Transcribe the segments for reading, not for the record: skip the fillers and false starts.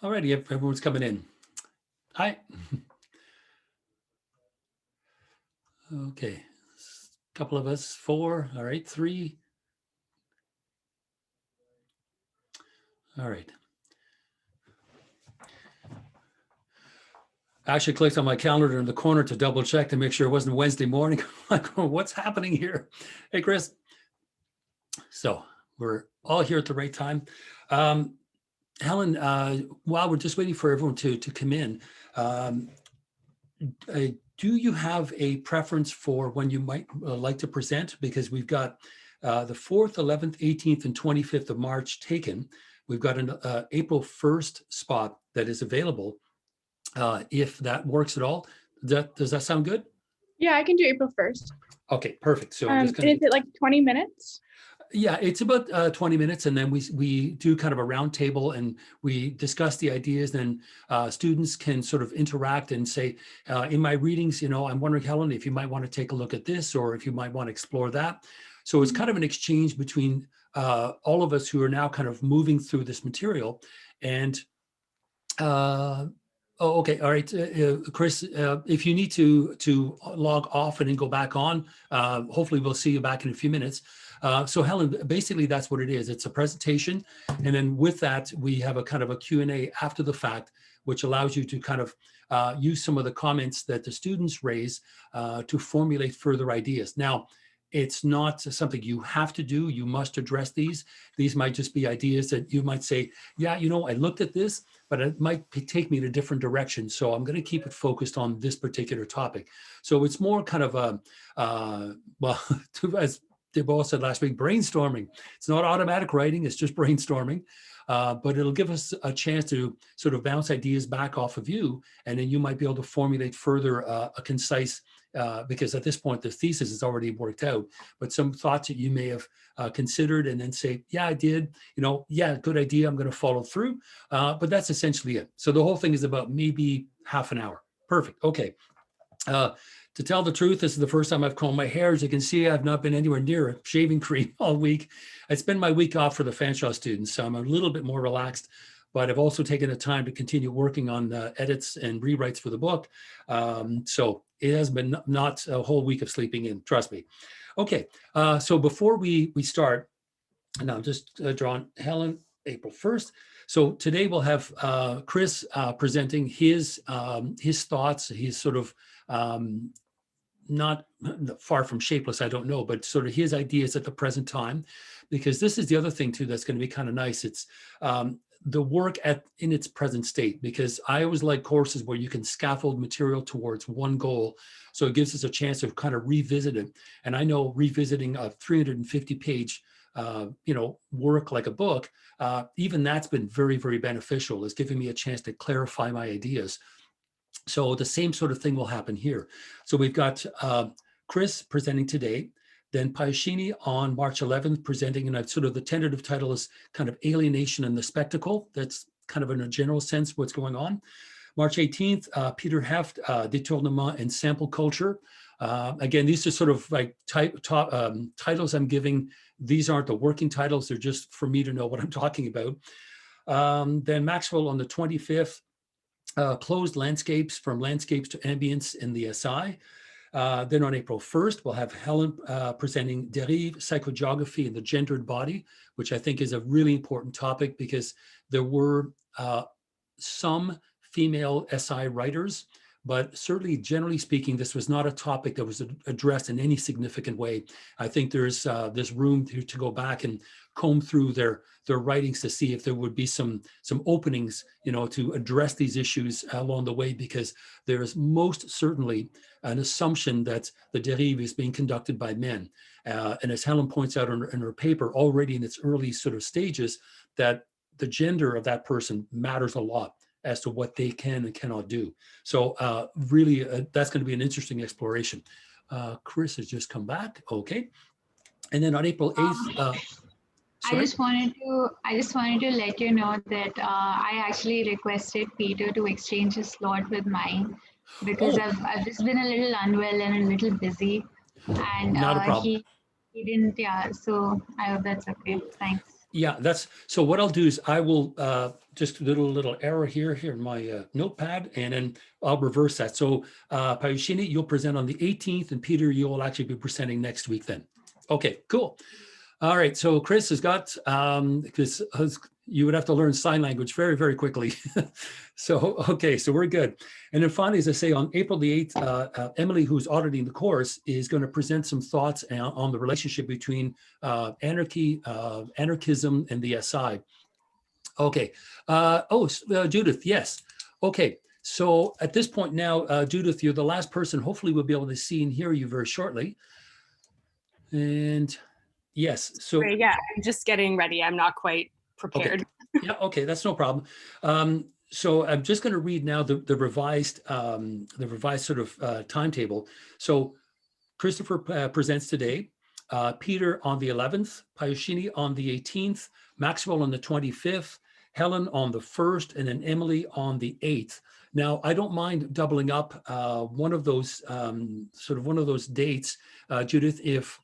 All righty, everyone's coming in. Hi. Okay, couple of us, four. All right, three. All right. I actually clicked on my calendar in the corner to double check to make sure it wasn't Wednesday morning. Like, what's happening here? Hey, Chris. So we're all here at the right time. Helen, while we're just waiting for everyone to come in, um, do you have a preference for when you might like to present? Because we've got the 4th, 11th, 18th, and 25th of March taken. We've got an April 1st spot that is available. If that works at all, does that sound good? Yeah, I can do April 1st. Okay, perfect. So I'm just And is it like 20 minutes? yeah, it's about 20 minutes, and then we do kind of a round table and we discuss the ideas. Then students can sort of interact and say, in my readings, I'm wondering, Helen, if you might want to take a look at this, or if you might want to explore that. So it's kind of an exchange between all of us who are now kind of moving through this material. And oh, okay, all right, Chris, if you need to log off and then go back on, hopefully we'll see you back in a few minutes. So Helen, basically that's what it is. It's a presentation. And then with that, we have a kind of a Q&A after the fact, which allows you to kind of use some of the comments that the students raise to formulate further ideas. Now, it's not something you have to do. You must address these. These might just be ideas that you might say, yeah, I looked at this, but it might take me in a different direction. So I'm going to keep it focused on this particular topic. So it's more kind of a, well, as Debo said last week, brainstorming. It's not automatic writing, it's just brainstorming. But it'll give us a chance to sort of bounce ideas back off of you. And then you might be able to formulate further a concise, because at this point, the thesis is already worked out, but some thoughts that you may have considered and then say, yeah, I did, yeah, good idea, I'm going to follow through. But that's essentially it. So the whole thing is about maybe half an hour. Perfect. Okay. To tell the truth, this is the first time I've combed my hair. As you can see, I've not been anywhere near a shaving cream all week. I spend my week off for the Fanshawe students, so I'm a little bit more relaxed, but I've also taken the time to continue working on edits and rewrites for the book. So it has been not a whole week of sleeping in, trust me. Okay, so before we start, and I'm just drawing Helen, April 1st. So today we'll have Chris presenting his thoughts, his sort of not far from shapeless, I don't know, but sort of his ideas at the present time, because this is the other thing too that's going to be kind of nice. It's the work in its present state, because I always like courses where you can scaffold material towards one goal. So it gives us a chance to kind of revisit it. And I know revisiting a 350-page work like a book, even that's been very, very beneficial. It's giving me a chance to clarify my ideas. So the same sort of thing will happen here. So we've got Chris presenting today, then Payashini on March 11th presenting, and I've sort of the tentative title is kind of Alienation and the Spectacle. That's kind of in a general sense what's going on. March 18th, Peter Heft, Détournement and Sample Culture. Again, these are sort of like titles I'm giving. These aren't the working titles. They're just for me to know what I'm talking about. Then Maxwell on the 25th, Closed Landscapes, From Landscapes to Ambience in the SI. Then on April 1st, we'll have Helen presenting Derive, Psychogeography and the Gendered Body, which I think is a really important topic because there were some female SI writers, but certainly generally speaking, this was not a topic that was addressed in any significant way. I think there's room to go back and comb through their writings to see if there would be some openings, to address these issues along the way, because there is most certainly an assumption that the derive is being conducted by men. And as Helen points out in her paper, already in its early sort of stages, that the gender of that person matters a lot as to what they can and cannot do. So really, that's going to be an interesting exploration. Chris has just come back. Okay. And then on April 8th, I just wanted to let you know that I actually requested Peter to exchange his slot with mine because I've just been a little unwell and a little busy, and not a problem. he didn't. Yeah, so I hope that's okay. Thanks. Yeah, so what I'll do is I will just do a little error here in my notepad, and then I'll reverse that. So Payushini, you'll present on the 18th, and Peter, you'll actually be presenting next week then. Okay, cool. All right, so Chris has got, because you would have to learn sign language very, very quickly. So, okay, so we're good. And then finally, as I say, on April the 8th, Emily, who's auditing the course, is going to present some thoughts on the relationship between anarchism, and the SI. Okay. Judith, yes. Okay, so at this point now, Judith, you're the last person. Hopefully we'll be able to see and hear you very shortly. And yes, so. Great, yeah, I'm just getting ready. I'm not quite prepared. Okay. Yeah, okay, that's no problem. So I'm just going to read now the revised sort of timetable. So Christopher presents today, Peter on the 11th, Payushini on the 18th, Maxwell on the 25th, Helen on the 1st, and then Emily on the 8th. Now, I don't mind doubling up one of those dates, Judith, if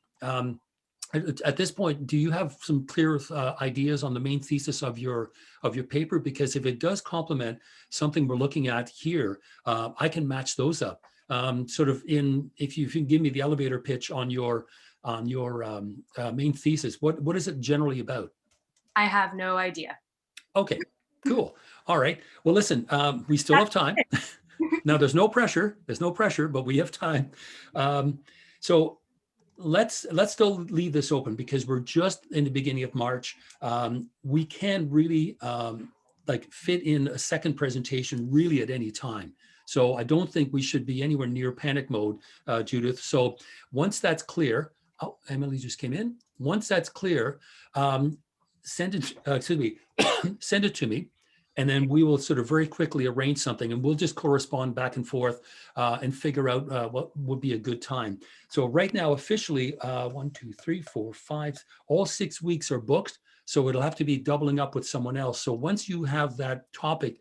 at this point, do you have some clear ideas on the main thesis of your paper? Because if it does complement something we're looking at here, I can match those up. If you can give me the elevator pitch on your main thesis, what is it generally about? I have no idea. Okay, cool. All right. Well, listen, we still have time. Now, there's no pressure, but we have time. So let's still leave this open because we're just in the beginning of March. We can really fit in a second presentation really at any time. So I don't think we should be anywhere near panic mode, Judith. So once that's clear, oh, Emily just came in. Once that's clear, send it, send it to me. And then we will sort of very quickly arrange something, and we'll just correspond back and forth and figure out what would be a good time. So right now, officially, 1, 2, 3, 4, 5, all 6 weeks are booked. So it'll have to be doubling up with someone else. So once you have that topic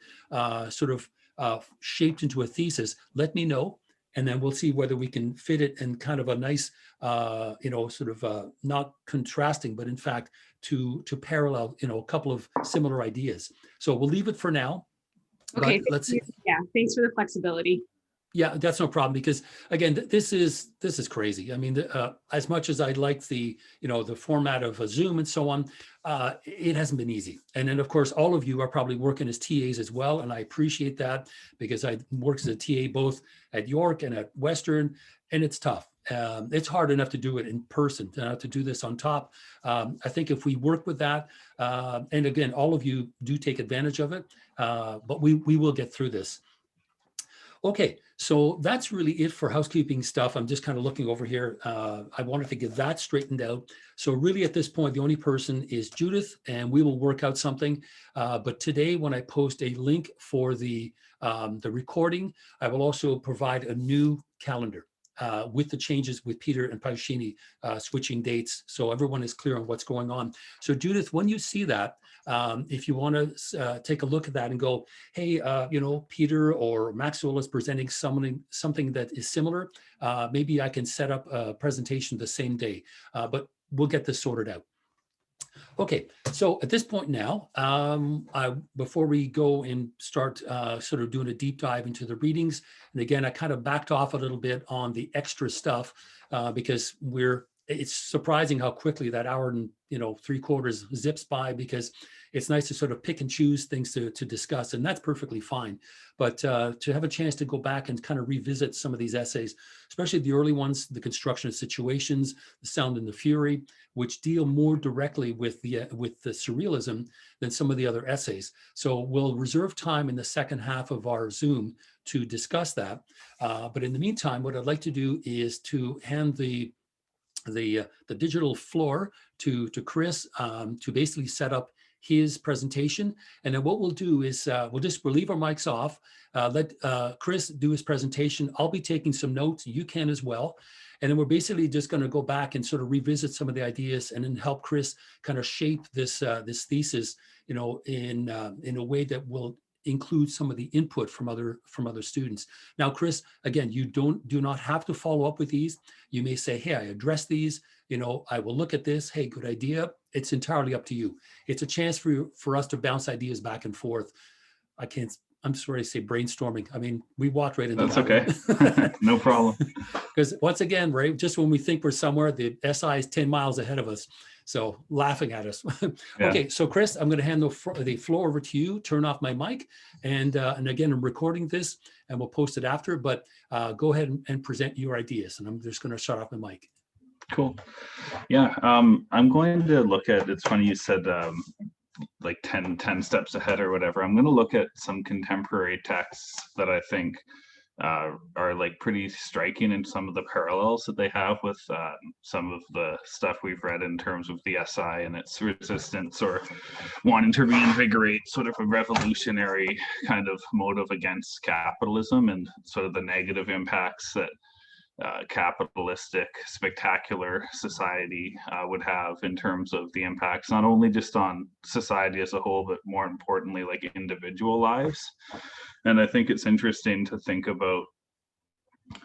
shaped into a thesis, let me know. And then we'll see whether we can fit it in kind of a nice, not contrasting, but in fact, to parallel, a couple of similar ideas. So we'll leave it for now. Okay. Let's see. Yeah. Thanks for the flexibility. Yeah, that's no problem, because again, this is crazy. I mean, as much as I'd like the format of a Zoom and so on, it hasn't been easy. And then of course, all of you are probably working as TAs as well. And I appreciate that, because I worked as a TA both at York and at Western, and it's tough. It's hard enough to do it in person, to do this on top. I think if we work with that, and again, all of you do take advantage of it, but we will get through this. Okay, so that's really it for housekeeping stuff. I'm just kind of looking over here. I wanted to get that straightened out. So really at this point, the only person is Judith, and we will work out something. But today, when I post a link for the recording, I will also provide a new calendar with the changes with Peter and Payushini switching dates, so everyone is clear on what's going on. So Judith, when you see that, if you want to take a look at that and go, hey, Peter or Maxwell is presenting something that is similar, maybe I can set up a presentation the same day, but we'll get this sorted out. Okay, so at this point now, before we go and start sort of doing a deep dive into the readings, and again, I kind of backed off a little bit on the extra stuff because it's surprising how quickly that hour and 3/4 zips by, because it's nice to sort of pick and choose things to discuss, and that's perfectly fine. But to have a chance to go back and kind of revisit some of these essays, especially the early ones, the construction of situations, the sound and the fury, which deal more directly with the surrealism than some of the other essays. So we'll reserve time in the second half of our Zoom to discuss that. But in the meantime, what I'd like to do is to hand the digital floor to Chris to basically set up his presentation. And then what we'll do is we'll leave our mics off, let Chris do his presentation. I'll be taking some notes, you can as well. And then we're basically just going to go back and sort of revisit some of the ideas, and then help Chris kind of shape this thesis, in a way that will include some of the input from other students. Now, Chris, again, you do not have to follow up with these. You may say, hey, I addressed these, you know, I will look at this. Hey, good idea. It's entirely up to you. It's a chance for us to bounce ideas back and forth. I'm sorry to say brainstorming. I mean, we walked right into That's that. okay. No problem. Because once again, right, just when we think we're somewhere, the SI is 10 miles ahead of us. So laughing at us. Yeah. Okay, so Chris, I'm going to hand the floor over to you. Turn off my mic. And again, I'm recording this and we'll post it after, but go ahead and present your ideas. And I'm just going to shut off my mic. Cool. Yeah, I'm going to look at, it's funny you said like 10 steps ahead or whatever. I'm going to look at some contemporary texts that I think are like pretty striking in some of the parallels that they have with some of the stuff we've read in terms of the SI and its resistance or wanting to reinvigorate sort of a revolutionary kind of motive against capitalism and sort of the negative impacts that capitalistic, spectacular society would have in terms of the impacts, not only just on society as a whole, but more importantly, like individual lives. And I think it's interesting to think about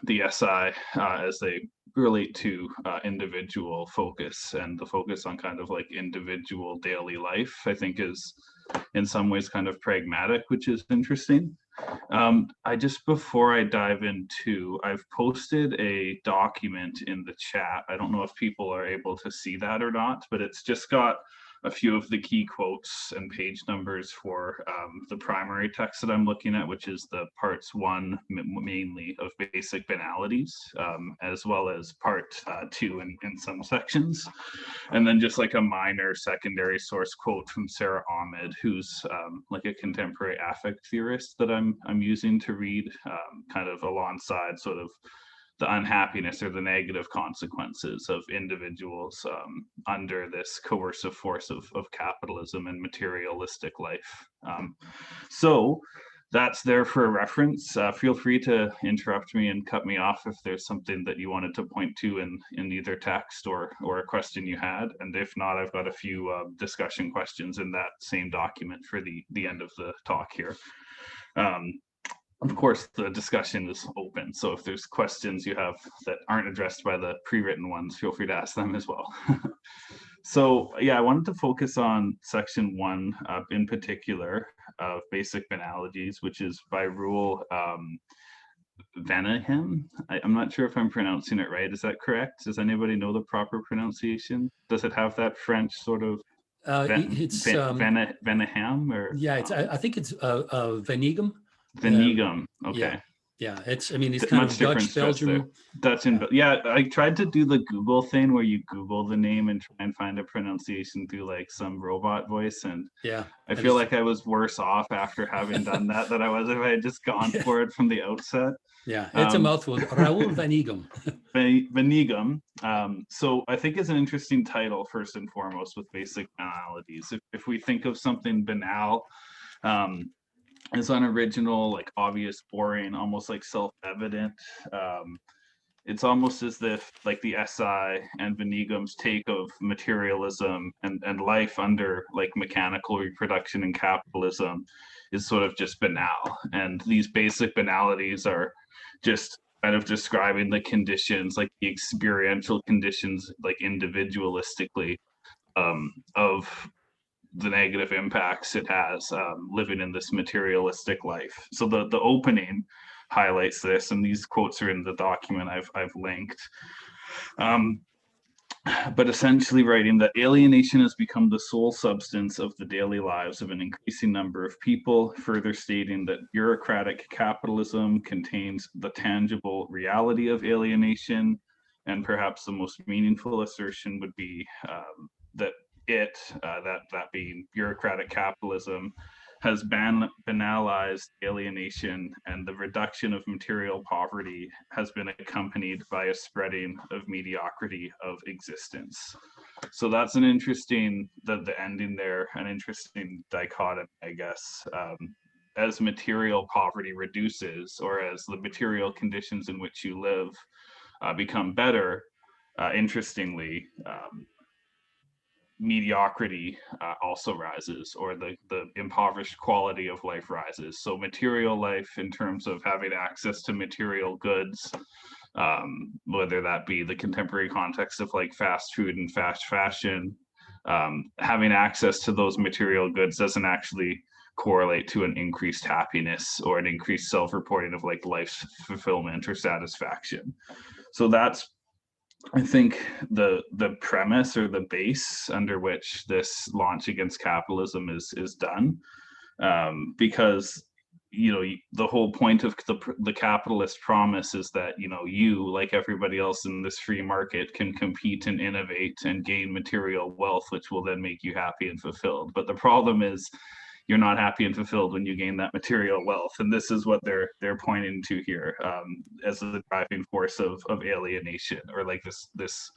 the SI as they relate to individual focus, and the focus on kind of like individual daily life, I think is in some ways kind of pragmatic, which is interesting. I just, before I dive into, I've posted a document in the chat. I don't know if people are able to see that or not, but it's just got a few of the key quotes and page numbers for the primary text that I'm looking at, which is the parts 1 mainly of basic banalities, as well as part 2 in some sections. And then just like a minor secondary source quote from Sarah Ahmed, who's like a contemporary affect theorist that I'm using to read kind of alongside sort of the unhappiness or the negative consequences of individuals under this coercive force of capitalism and materialistic life. So that's there for a reference. Feel free to interrupt me and cut me off if there's something that you wanted to point to in either text or a question you had. And if not, I've got a few discussion questions in that same document for the end of the talk here. Of course, the discussion is open, so if there's questions you have that aren't addressed by the pre-written ones, feel free to ask them as well. So yeah, I wanted to focus on section 1 in particular of basic banalities, which is by Rule Venehem. I'm not sure if I'm pronouncing it right. Is that correct? Does anybody know the proper pronunciation? Does it have that French sort of Venehem, or? Yeah, I think it's Venegum. Venegum. Okay. Yeah. It's, I mean, it's kind of Dutch, Belgium. Dutch and yeah, I tried to do the Google thing where you Google the name and try and find a pronunciation through like some robot voice, and yeah, I feel like I was worse off after having done that than I was if I had just gone for it from the outset. Yeah, it's a mouthful. Raoul Venegum. Venegum. So I think it's an interesting title first and foremost with basic banalities. If we think of something banal, it's unoriginal, like obvious, boring, almost like self-evident. It's almost as if like the SI and Venegum's take of materialism and life under like mechanical reproduction and capitalism is sort of just banal. And these basic banalities are just kind of describing the conditions, like the experiential conditions, like individualistically, of the negative impacts it has living in this materialistic life. So the opening highlights this, and these quotes are in the document I've linked. But essentially writing that alienation has become the sole substance of the daily lives of an increasing number of people, further stating that bureaucratic capitalism contains the tangible reality of alienation, and perhaps the most meaningful assertion would be that that being bureaucratic capitalism, has banalized alienation, and the reduction of material poverty has been accompanied by a spreading of mediocrity of existence. So that's an interesting, the ending there, an interesting dichotomy, I guess. As material poverty reduces, or as the material conditions in which you live become better, interestingly, mediocrity also rises, or the impoverished quality of life rises. So material life, in terms of having access to material goods, whether that be the contemporary context of like fast food and fast fashion, having access to those material goods doesn't actually correlate to an increased happiness or an increased self-reporting of like life's fulfillment or satisfaction. So that's, I think, the premise or the base under which this launch against capitalism is done, because the whole point of the capitalist promise is that you, like everybody else in this free market, can compete and innovate and gain material wealth, which will then make you happy and fulfilled. But the problem is, you're not happy and fulfilled when you gain that material wealth, and this is what they're pointing to here, as the driving force of alienation, or like this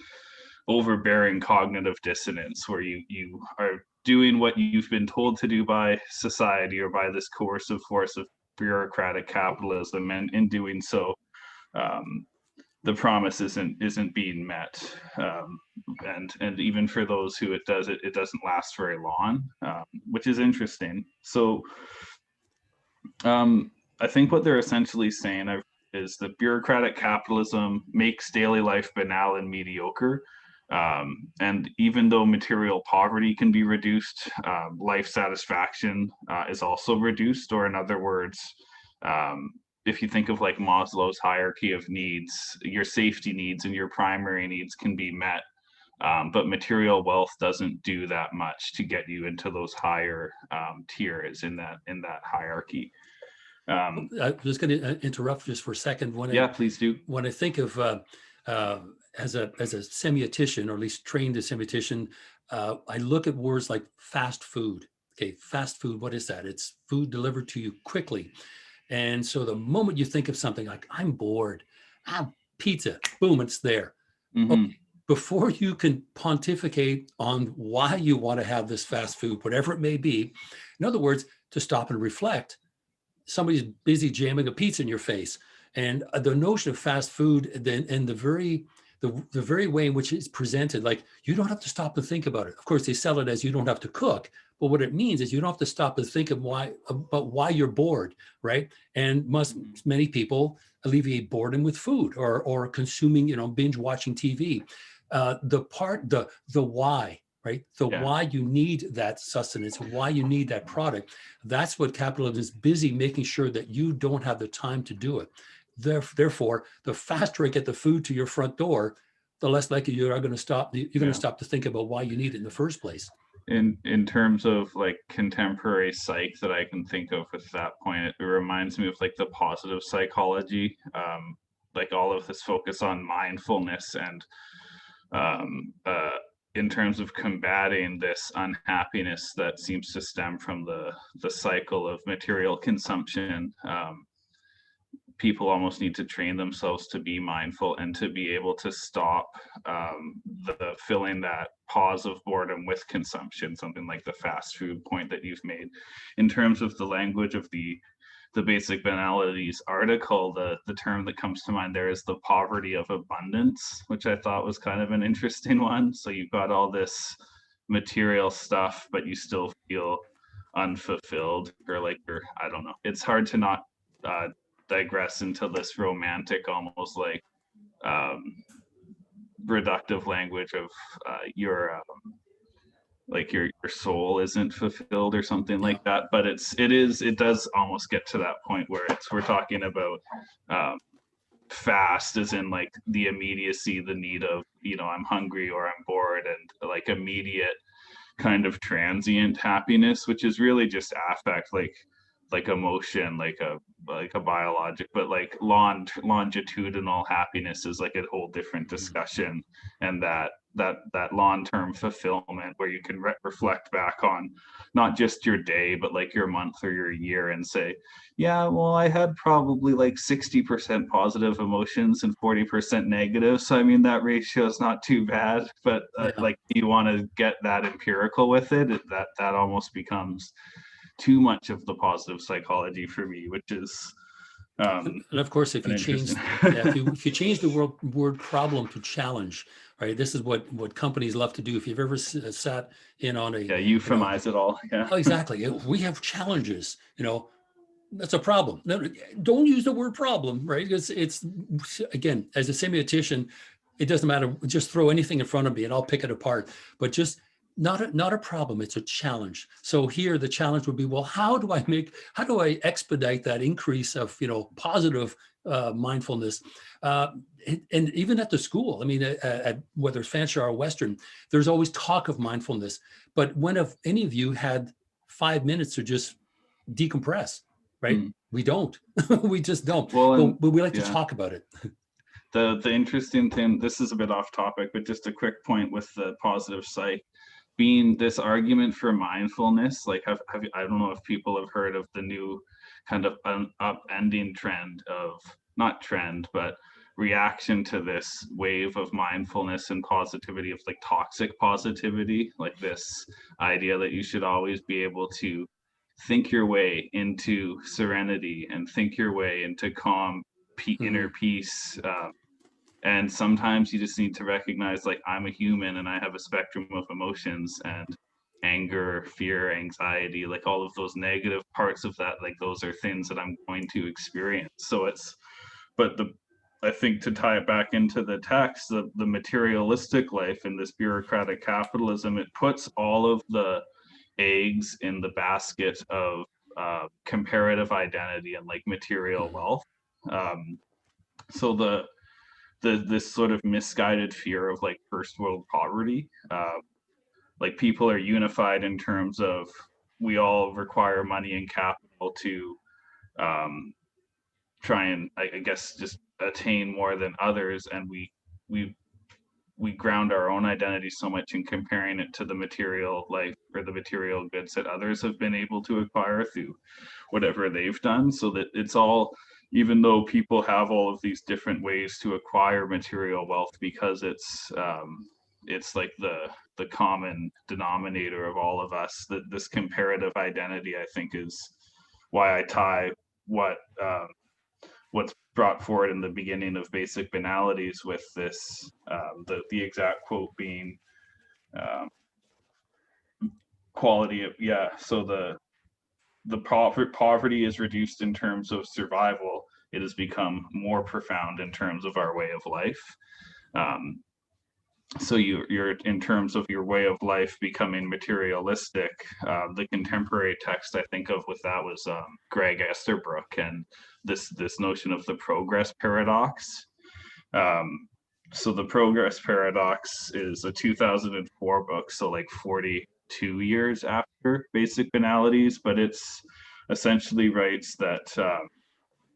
overbearing cognitive dissonance, where you are doing what you've been told to do by society or by this coercive force of bureaucratic capitalism, and in doing so, the promise isn't being met, and even for those who it doesn't last very long, which is interesting. So I think what they're essentially saying is that bureaucratic capitalism makes daily life banal and mediocre, and even though material poverty can be reduced, life satisfaction is also reduced. Or in other words, if you think of like Maslow's hierarchy of needs, your safety needs and your primary needs can be met, but material wealth doesn't do that much to get you into those higher tiers in that hierarchy. I'm just going to interrupt just for a second. Yeah, please do. When I think of as a semiotician, or at least trained as semiotician, I look at words like fast food. Okay, fast food, what is that? It's food delivered to you quickly. And so the moment you think of something like, I'm bored, pizza, boom, it's there. Mm-hmm. Okay, before you can pontificate on why you want to have this fast food, whatever it may be, in other words, to stop and reflect, somebody's busy jamming a pizza in your face. And the notion of fast food, then, and the very way in which it's presented, like, you don't have to stop and think about it. Of course, they sell it as you don't have to cook, but what it means is you don't have to stop and think of why you're bored, right? And many people alleviate boredom with food or consuming, binge watching TV. The why, right? Why you need that sustenance, why you need that product. That's what capitalism is busy making sure that you don't have the time to do it. Therefore, the faster I get the food to your front door, the less likely you are going to stop. You're going to stop to think about why you need it in the first place. In terms of like contemporary psych that I can think of at that point, it reminds me of like the positive psychology, like all of this focus on mindfulness and in terms of combating this unhappiness that seems to stem from the cycle of material consumption. People almost need to train themselves to be mindful and to be able to stop the filling that pause of boredom with consumption, something like the fast food point that you've made. In terms of the language of the Basic Banalities article, the term that comes to mind there is the poverty of abundance, which I thought was kind of an interesting one. So you've got all this material stuff, but you still feel unfulfilled, or like I don't know. It's hard to not digress into this romantic, almost like reductive language of your soul isn't fulfilled or something like that. But it does almost get to that point where we're talking about fast as in like the immediacy, the need of, I'm hungry or I'm bored, and like immediate kind of transient happiness, which is really just affect, like emotion, like a biologic, but like longitudinal happiness is like a whole different discussion. And that long-term fulfillment where you can reflect back on not just your day, but like your month or your year, and say, yeah, well, I had probably like 60% positive emotions and 40% negative. So I mean, that ratio is not too bad, but like you want to get that empirical with it, that almost becomes too much of the positive psychology for me, which is And of course, if An you change, interesting- yeah, if you change the word problem to challenge, right? This is what companies love to do. If you've ever sat in on a, Yeah, euphemize it all. Yeah. oh, exactly. We have challenges, that's a problem. No, don't use the word problem, right? Because it's, again, as a semiotician, it doesn't matter. Just throw anything in front of me and I'll pick it apart. But just not a problem. It's a challenge. So here the challenge would be, well, how do I expedite that increase of, positive mindfulness? And even at the school, I mean, at whether it's Fanshawe or Western, there's always talk of mindfulness. But when have any of you had 5 minutes to just decompress? Right? We don't. We just don't. Well, but we like to yeah. talk about it. The interesting thing, this is a bit off topic, but just a quick point with the positive psych being this argument for mindfulness. Like, have you, I don't know if people have heard of the new kind of upending trend of, not trend, but reaction to this wave of mindfulness and positivity, of like toxic positivity, like this idea that you should always be able to think your way into serenity and think your way into calm, inner peace. And sometimes you just need to recognize, like, I'm a human and I have a spectrum of emotions, and anger, fear, anxiety, like all of those negative parts of that, like those are things that I'm going to experience. So I think to tie it back into the text, the materialistic life in this bureaucratic capitalism, it puts all of the eggs in the basket of comparative identity and like material wealth. So this sort of misguided fear of like first world poverty, like people are unified in terms of we all require money and capital to try and I guess just attain more than others, and we ground our own identity so much in comparing it to the material life or the material goods that others have been able to acquire through whatever they've done, so that it's all, even though people have all of these different ways to acquire material wealth, because it's like the common denominator of all of us, that this comparative identity, I think, is why I tie what's brought forward in the beginning of Basic Banalities with this, the exact quote being quality of, so the poverty is reduced in terms of survival. It has become more profound in terms of our way of life. So you're in terms of your way of life becoming materialistic. The contemporary text I think of with that was Greg Esterbrook and this notion of the progress paradox. So the progress paradox is a 2004 book, so like 42 years after Basic Banalities, but it's essentially writes that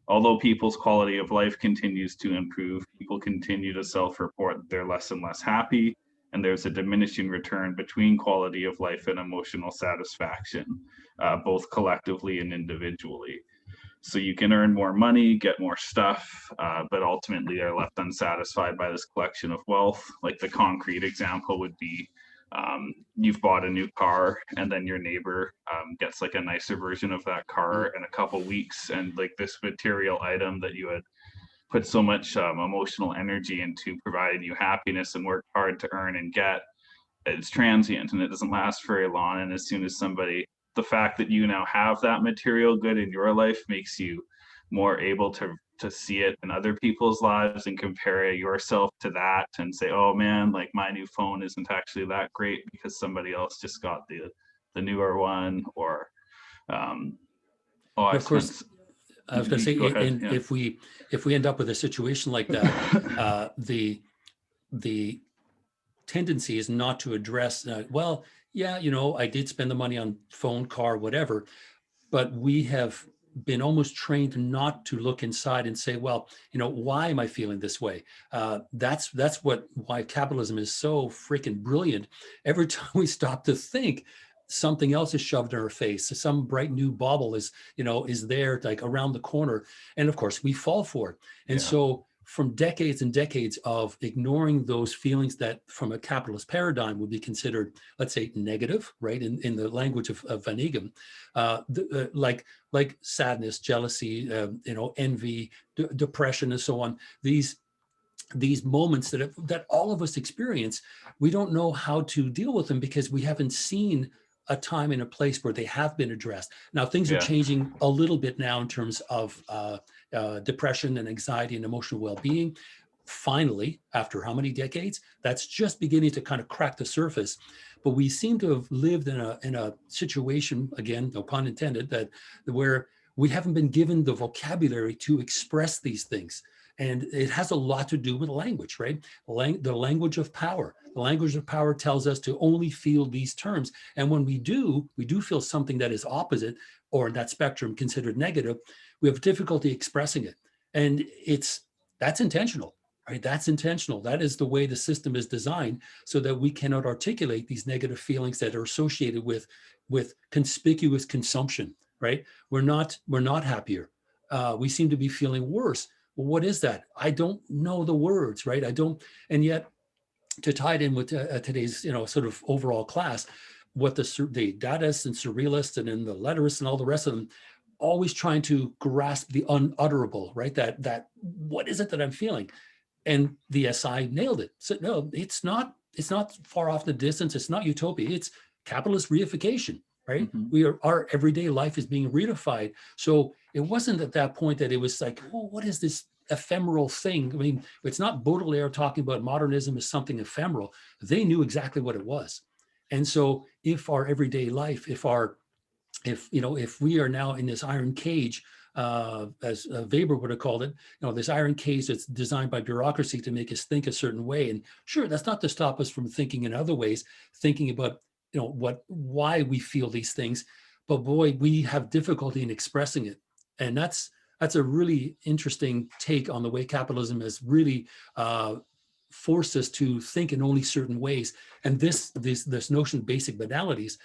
although people's quality of life continues to improve, people continue to self-report that they're less and less happy, and there's a diminishing return between quality of life and emotional satisfaction, both collectively and individually. So you can earn more money, get more stuff, but ultimately they're left unsatisfied by this collection of wealth. Like the concrete example would be, you've bought a new car and then your neighbor gets like a nicer version of that car in a couple weeks, and like this material item that you had put so much emotional energy into providing you happiness and worked hard to earn and get, it's transient and it doesn't last very long. And as soon as the fact that you now have that material good in your life makes you more able to see it in other people's lives and compare yourself to that and say, oh man, like my new phone isn't actually that great because somebody else just got the newer one. Or of course, I was going to say, and yeah. if we end up with a situation like that, the tendency is not to address, well, yeah, I did spend the money on phone, car, whatever, but we have been almost trained not to look inside and say, well, why am I feeling this way? That's why capitalism is so freaking brilliant. Every time we stop to think, something else is shoved in our face. Some bright new bauble is there, like around the corner. And of course we fall for it. And so from decades and decades of ignoring those feelings that from a capitalist paradigm would be considered, let's say, negative, right? In the language of Van Eeghem, like sadness, jealousy, envy, depression, and so on. These moments that all of us experience, we don't know how to deal with them because we haven't seen a time and a place where they have been addressed. Now, things are changing a little bit now in terms of depression and anxiety and emotional well-being. Finally, after how many decades, that's just beginning to kind of crack the surface. But we seem to have lived in a situation, again, no pun intended, that where we haven't been given the vocabulary to express these things. And it has a lot to do with language, right? The language of power. The language of power tells us to only feel these terms. And when we do feel something that is opposite, or in that spectrum considered negative, we have difficulty expressing it. And that's intentional, right? That's intentional. That is the way the system is designed, so that we cannot articulate these negative feelings that are associated with conspicuous consumption, right? We're not happier. We seem to be feeling worse. Well, what is that? I don't know the words, right? And yet, to tie it in with today's, sort of overall class, what the Dadaists and Surrealists and then the Letterists and all the rest of them, always trying to grasp the unutterable, right? That what is it that I'm feeling? And the SI nailed it. So no, it's not far off in the distance. It's not utopia. It's capitalist reification, right? Our everyday life is being reified. So it wasn't at that point that it was like, oh, what is this ephemeral thing? I mean, it's not Baudelaire talking about modernism as something ephemeral. They knew exactly what it was. And so if our everyday life, if we are now in this iron cage, as Weber would have called it, this iron cage that's designed by bureaucracy to make us think a certain way. And sure, that's not to stop us from thinking in other ways, thinking about, why we feel these things. But boy, we have difficulty in expressing it. And that's a really interesting take on the way capitalism has really forced us to think in only certain ways. And this notion of basic banalities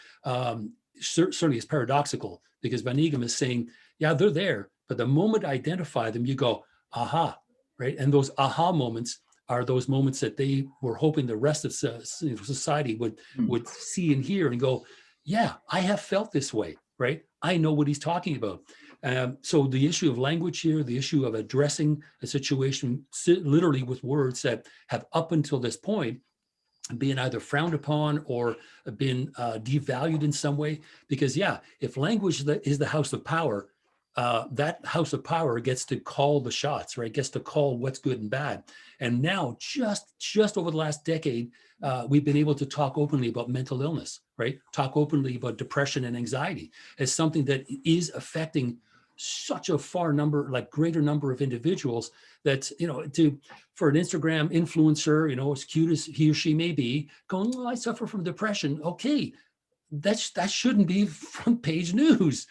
certainly is paradoxical, because Van Eeghem is saying, yeah, they're there, but the moment I identify them, you go, aha, right? And those aha moments are those moments that they were hoping the rest of society would see and hear and go, yeah, I have felt this way, right? I know what he's talking about. So the issue of language here, the issue of addressing a situation literally with words that have up until this point been either frowned upon or been devalued in some way. Because if language is the house of power, that house of power gets to call the shots, right? Gets to call what's good and bad. And now, just over the last decade, we've been able to talk openly about mental illness, right? Talk openly about depression and anxiety as something that is affecting such a greater number of individuals that, for an Instagram influencer, as cute as he or she may be, going, I suffer from depression. Okay. That shouldn't be front page news.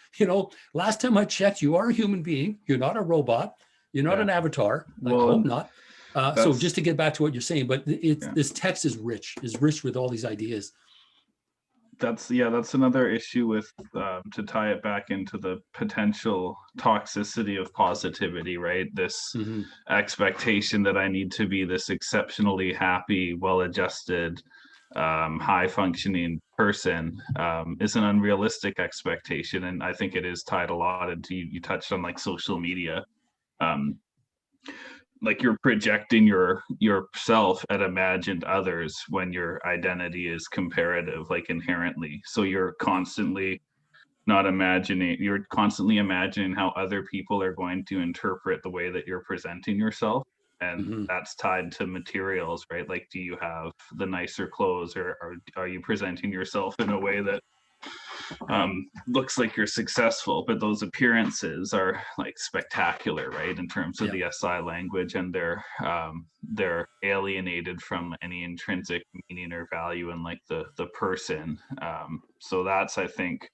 Last time I checked, you are a human being. You're not a robot. You're not an avatar. I hope not. So just to get back to what you're saying, but this text is rich with all these ideas. That's another issue with to tie it back into the potential toxicity of positivity, right? This expectation that I need to be this exceptionally happy, well-adjusted, high functioning person is an unrealistic expectation. And I think it is tied a lot into, you touched on like social media. Like you're projecting yourself at imagined others when your identity is comparative, like inherently. So you're constantly imagining how other people are going to interpret the way that you're presenting yourself. And that's tied to materials, right? Like, do you have the nicer clothes, or are you presenting yourself in a way that looks like you're successful? But those appearances are like spectacular, right? In terms of the SI language, and they're alienated from any intrinsic meaning or value in like the person. So that's, I think,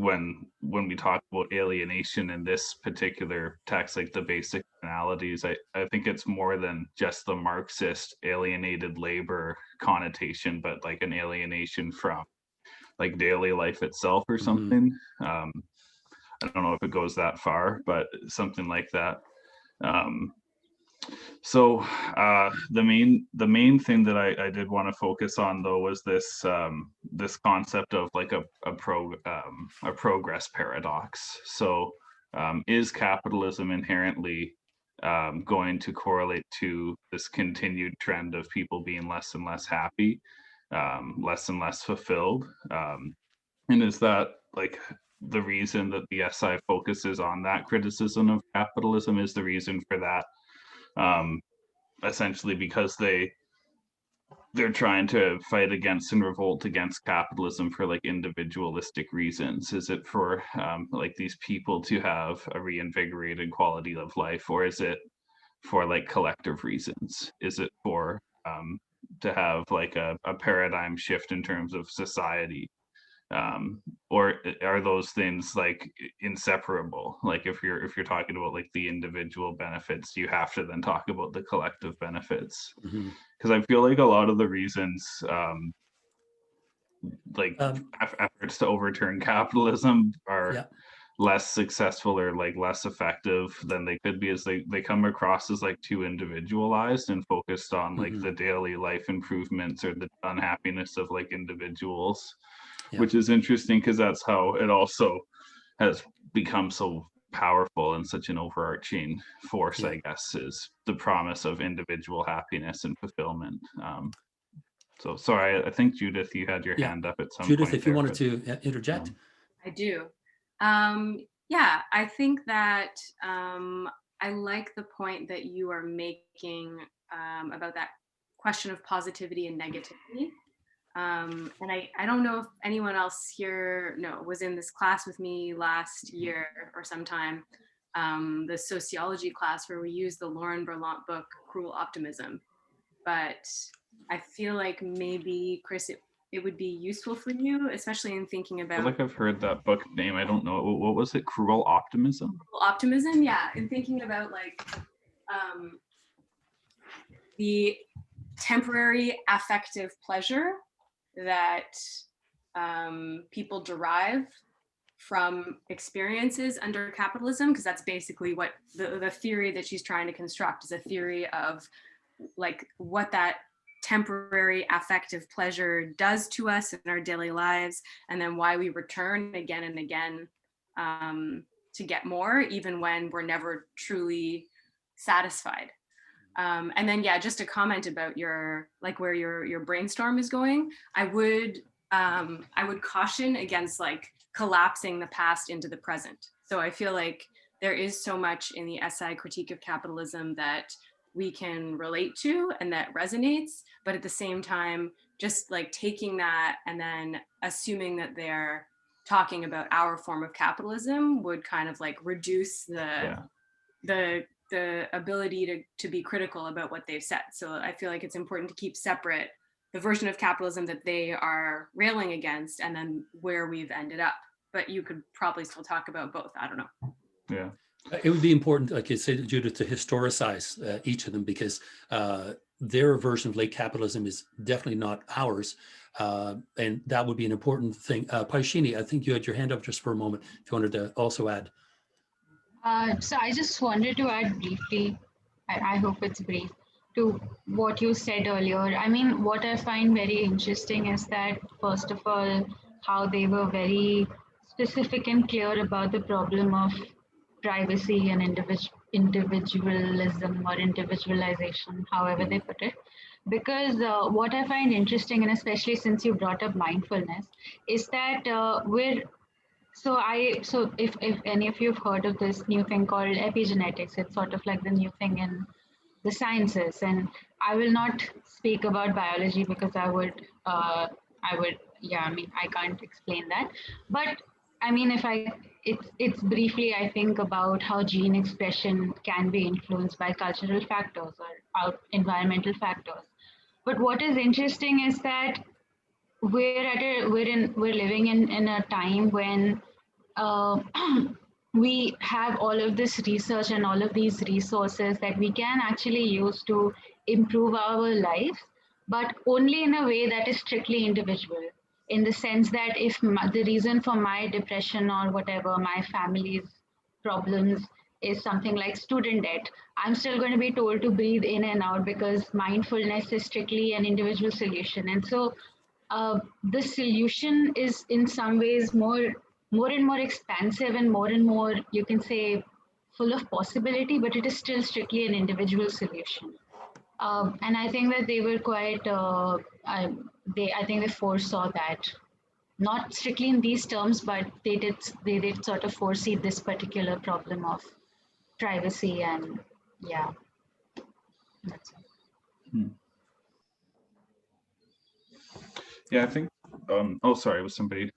when we talk about alienation in this particular text, like the basic banalities, I think it's more than just the Marxist alienated labor connotation, but like an alienation from like daily life itself or something. I don't know if it goes that far, but something like that. So the main thing that I did want to focus on though was this this concept of like a progress paradox. So is capitalism inherently going to correlate to this continued trend of people being less and less happy, less and less fulfilled? And is that like the reason that the SI focuses on that criticism of capitalism is the reason for that? Essentially because they're trying to fight against and revolt against capitalism for like individualistic reasons. Is it for like these people to have a reinvigorated quality of life, or is it for like collective reasons? Is it for to have like a paradigm shift in terms of society? Or are those things like inseparable? Like if you're talking about like the individual benefits, you have to then talk about the collective benefits. Because I feel like a lot of the reasons like efforts to overturn capitalism are less successful or like less effective than they could be, as they come across as like too individualized and focused on like the daily life improvements or the unhappiness of like individuals. Which is interesting because that's how it also has become so powerful and such an overarching force, I guess, is the promise of individual happiness and fulfillment. So sorry, I think Judith, you had your hand up at some point. Judith, if you wanted to interject. I do. Yeah, I think that I like the point that you are making about that question of positivity and negativity. And I don't know if anyone else here was in this class with me last year or sometime, the sociology class where we used the Lauren Berlant book, Cruel Optimism. But I feel like maybe, Chris, it would be useful for you, especially in thinking about— I feel like I've heard that book name. I don't know. What was it? Cruel Optimism? Cruel Optimism, yeah. And thinking about like the temporary affective pleasure that people derive from experiences under capitalism, because that's basically what the theory that she's trying to construct is, a theory of like what that temporary affective pleasure does to us in our daily lives, and then why we return again and again to get more, even when we're never truly satisfied. And then, yeah, just a comment about your, like where your brainstorm is going. I would caution against like collapsing the past into the present. So I feel like there is so much in the SI critique of capitalism that we can relate to and that resonates, but at the same time, just like taking that and then assuming that they're talking about our form of capitalism would kind of like reduce the ability to be critical about what they've said. So I feel like it's important to keep separate the version of capitalism that they are railing against and then where we've ended up. But you could probably still talk about both. I don't know. Yeah. It would be important, like you said, Judith, to historicize each of them, because their version of late capitalism is definitely not ours. And that would be an important thing. Paishini, I think you had your hand up just for a moment, if you wanted to also add. So I just wanted to add briefly, I hope it's brief, to what you said earlier. I mean, what I find very interesting is that, first of all, how they were very specific and clear about the problem of privacy and individualism or individualization, however they put it. Because what I find interesting, and especially since you brought up mindfulness, is that So if any of you have heard of this new thing called epigenetics, it's sort of like the new thing in the sciences. And I will not speak about biology because I can't explain that. But I mean, it's briefly, I think about how gene expression can be influenced by cultural factors or environmental factors. But what is interesting is that we're living in a time when we have all of this research and all of these resources that we can actually use to improve our lives, but only in a way that is strictly individual, in the sense that if the reason for my depression or whatever, my family's problems is something like student debt. I'm still going to be told to breathe in and out because mindfulness is strictly an individual solution. And so the solution is in some ways more and more expansive and more, you can say, full of possibility, but it is still strictly an individual solution. And I think that they were quite, I think they foresaw that, not strictly in these terms, but they did sort of foresee this particular problem of privacy and yeah. That's it. Yeah, I think. Oh, sorry, was somebody?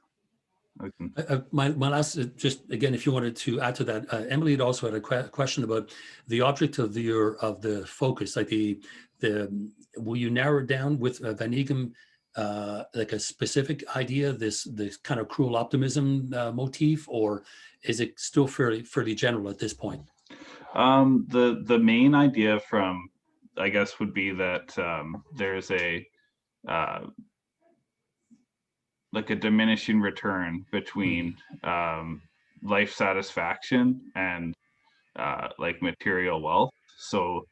My last, just again, if you wanted to add to that, Emily had also had a question about the object of the focus, like will you narrow it down with Van Eeghem, like a specific idea, this kind of cruel optimism motif, or is it still fairly general at this point? The main idea from, I guess, would be that there's a like a diminishing return between life satisfaction and like material wealth. So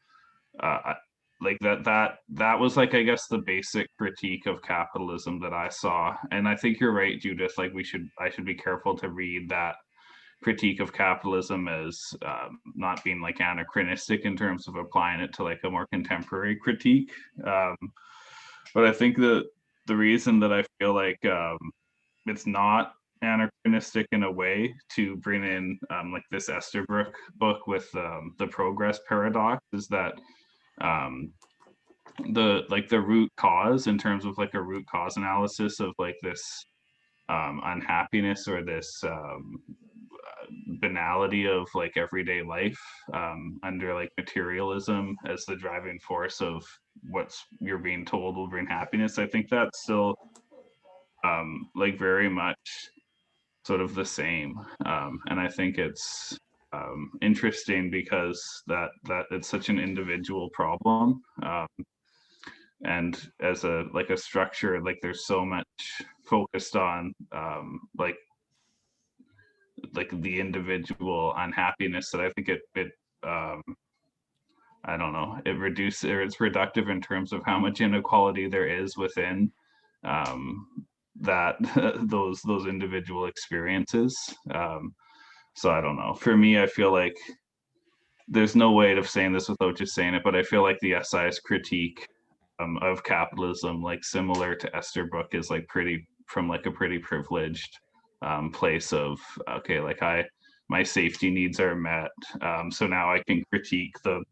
like that was like, I guess, the basic critique of capitalism that I saw. And I think you're right, Judith, like I should be careful to read that critique of capitalism as not being like anachronistic in terms of applying it to like a more contemporary critique. But I think that the reason that I feel like it's not anachronistic in a way to bring in like this Esterbrook book with the progress paradox is that the root cause, in terms of like a root cause analysis of like this unhappiness or this banality of like everyday life under like materialism as the driving force of what's you're being told will bring happiness. I think that's still like very much sort of the same, and I think it's interesting because that it's such an individual problem, and as a like a structure, like there's so much focused on like the individual unhappiness that I think it I don't know, it reduces, or it's reductive in terms of how much inequality there is within that those individual experiences. So I don't know. For me, I feel like there's no way of saying this without just saying it, but I feel like the SI's critique of capitalism, like similar to Esterbrook, is like from like a pretty privileged place of, okay, like my safety needs are met, so now I can critique the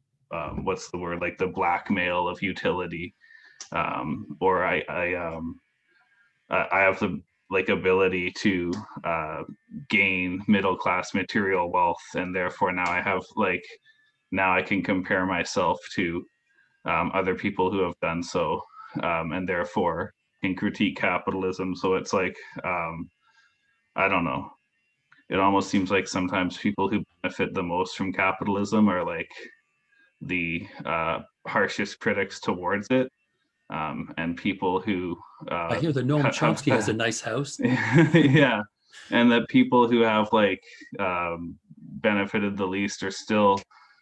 what's the word, like the blackmail of utility, or I have the like ability to gain middle class material wealth, and therefore now I can compare myself to other people who have done so, and therefore can critique capitalism. So it's like I don't know. It almost seems like sometimes people who benefit the most from capitalism are like the harshest critics towards it, and people who I hear that Noam Chomsky has a nice house. Yeah, and that people who have like benefited the least are still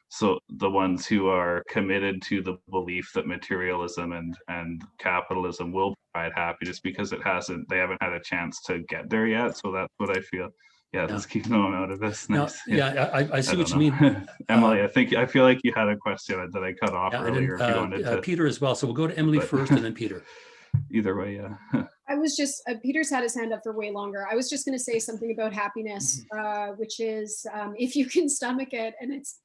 so the ones who are committed to the belief that materialism and capitalism will provide happiness, because they haven't had a chance to get there yet. So that's what I feel. Yeah, let's keep Noam out of this. Nice. Yeah, I see what you mean. Emily, I feel like you had a question that I cut off earlier. If you wanted to. Peter as well. So we'll go to Emily first and then Peter. Either way, yeah. I was just, Peter's had his hand up for way longer. I was just going to say something about happiness, which is if you can stomach it, and it's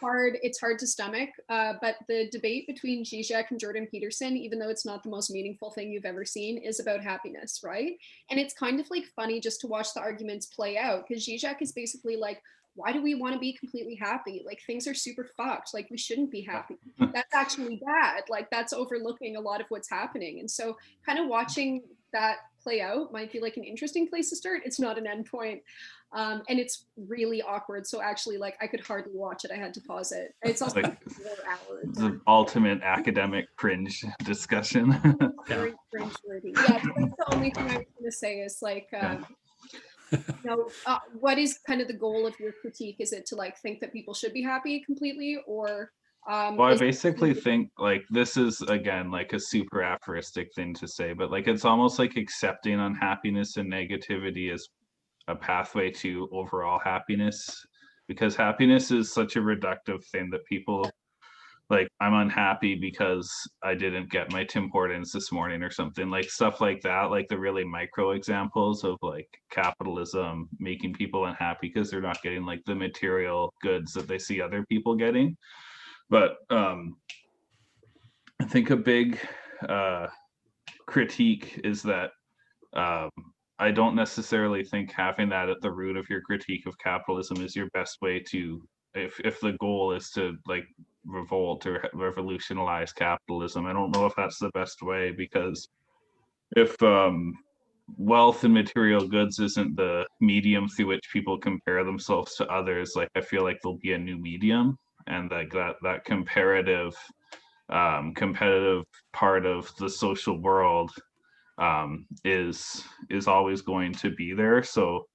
hard to stomach, but the debate between Zizek and Jordan Peterson, even though it's not the most meaningful thing you've ever seen, is about happiness, right? And it's kind of like funny just to watch the arguments play out, because Zizek is basically like, why do we want to be completely happy? Like, things are super fucked. Like, we shouldn't be happy. That's actually bad. Like, that's overlooking a lot of what's happening. And so kind of watching that play out might be like an interesting place to start. It's not an end point. And it's really awkward. So actually, like, I could hardly watch it. I had to pause it. It's also like 4 hours. The ultimate academic cringe discussion. Very cringe worthy. Yeah, so that's the only thing I was going to say is like, What is kind of the goal of your critique? Is it to like think that people should be happy completely, or Well, I is basically think like this is again like a super aphoristic thing to say, but like it's almost like accepting unhappiness and negativity as a pathway to overall happiness, because happiness is such a reductive thing that people like, I'm unhappy because I didn't get my Tim Hortons this morning or something, like stuff like that, like the really micro examples of like capitalism making people unhappy because they're not getting like the material goods that they see other people getting. But I think a big critique is that I don't necessarily think having that at the root of your critique of capitalism is your best way to, if the goal is to like revolt or revolutionize capitalism. I don't know if that's the best way, because if wealth and material goods isn't the medium through which people compare themselves to others, like I feel like there'll be a new medium, and like that comparative competitive part of the social world is always going to be there. So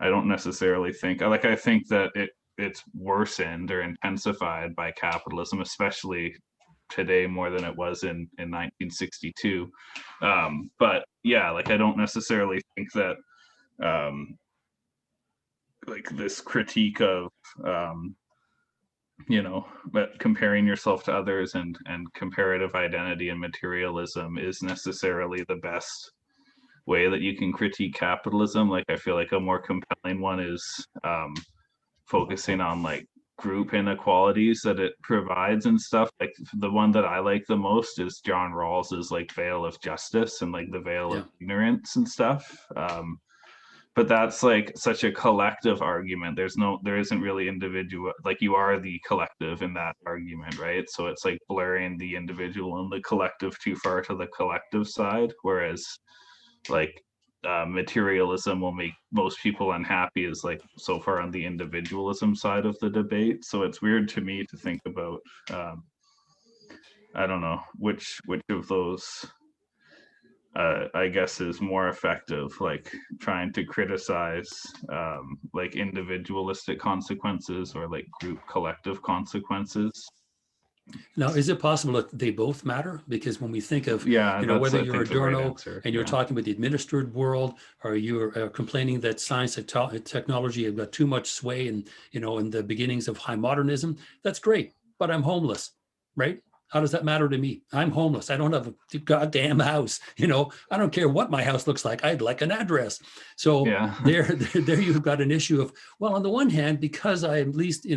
I don't necessarily think, like, I think that it's worsened or intensified by capitalism, especially today more than it was in 1962. But yeah, like I don't necessarily think that like this critique of but comparing yourself to others and comparative identity and materialism is necessarily the best way that you can critique capitalism. Like I feel like a more compelling one is focusing on like group inequalities that it provides and stuff. Like the one that I like the most is John Rawls's like veil of justice and like the veil of ignorance and stuff. But that's like such a collective argument. There isn't really individual, like you are the collective in that argument, right? So it's like blurring the individual and the collective too far to the collective side, whereas like materialism will make most people unhappy is like so far on the individualism side of the debate. So it's weird to me to think about I don't know which of those I guess is more effective, like trying to criticize like individualistic consequences or like group collective consequences. Now, is it possible that they both matter? Because when we think of, whether I you're think the right Adorno answer. and you're talking about the administered world, or you're complaining that science and technology have got too much sway and, in the beginnings of high modernism, that's great, but I'm homeless, right? How does that matter to me? I'm homeless. I don't have a goddamn house. I don't care what my house looks like. I'd like an address. So there you've got an issue of, well, on the one hand, because I at least,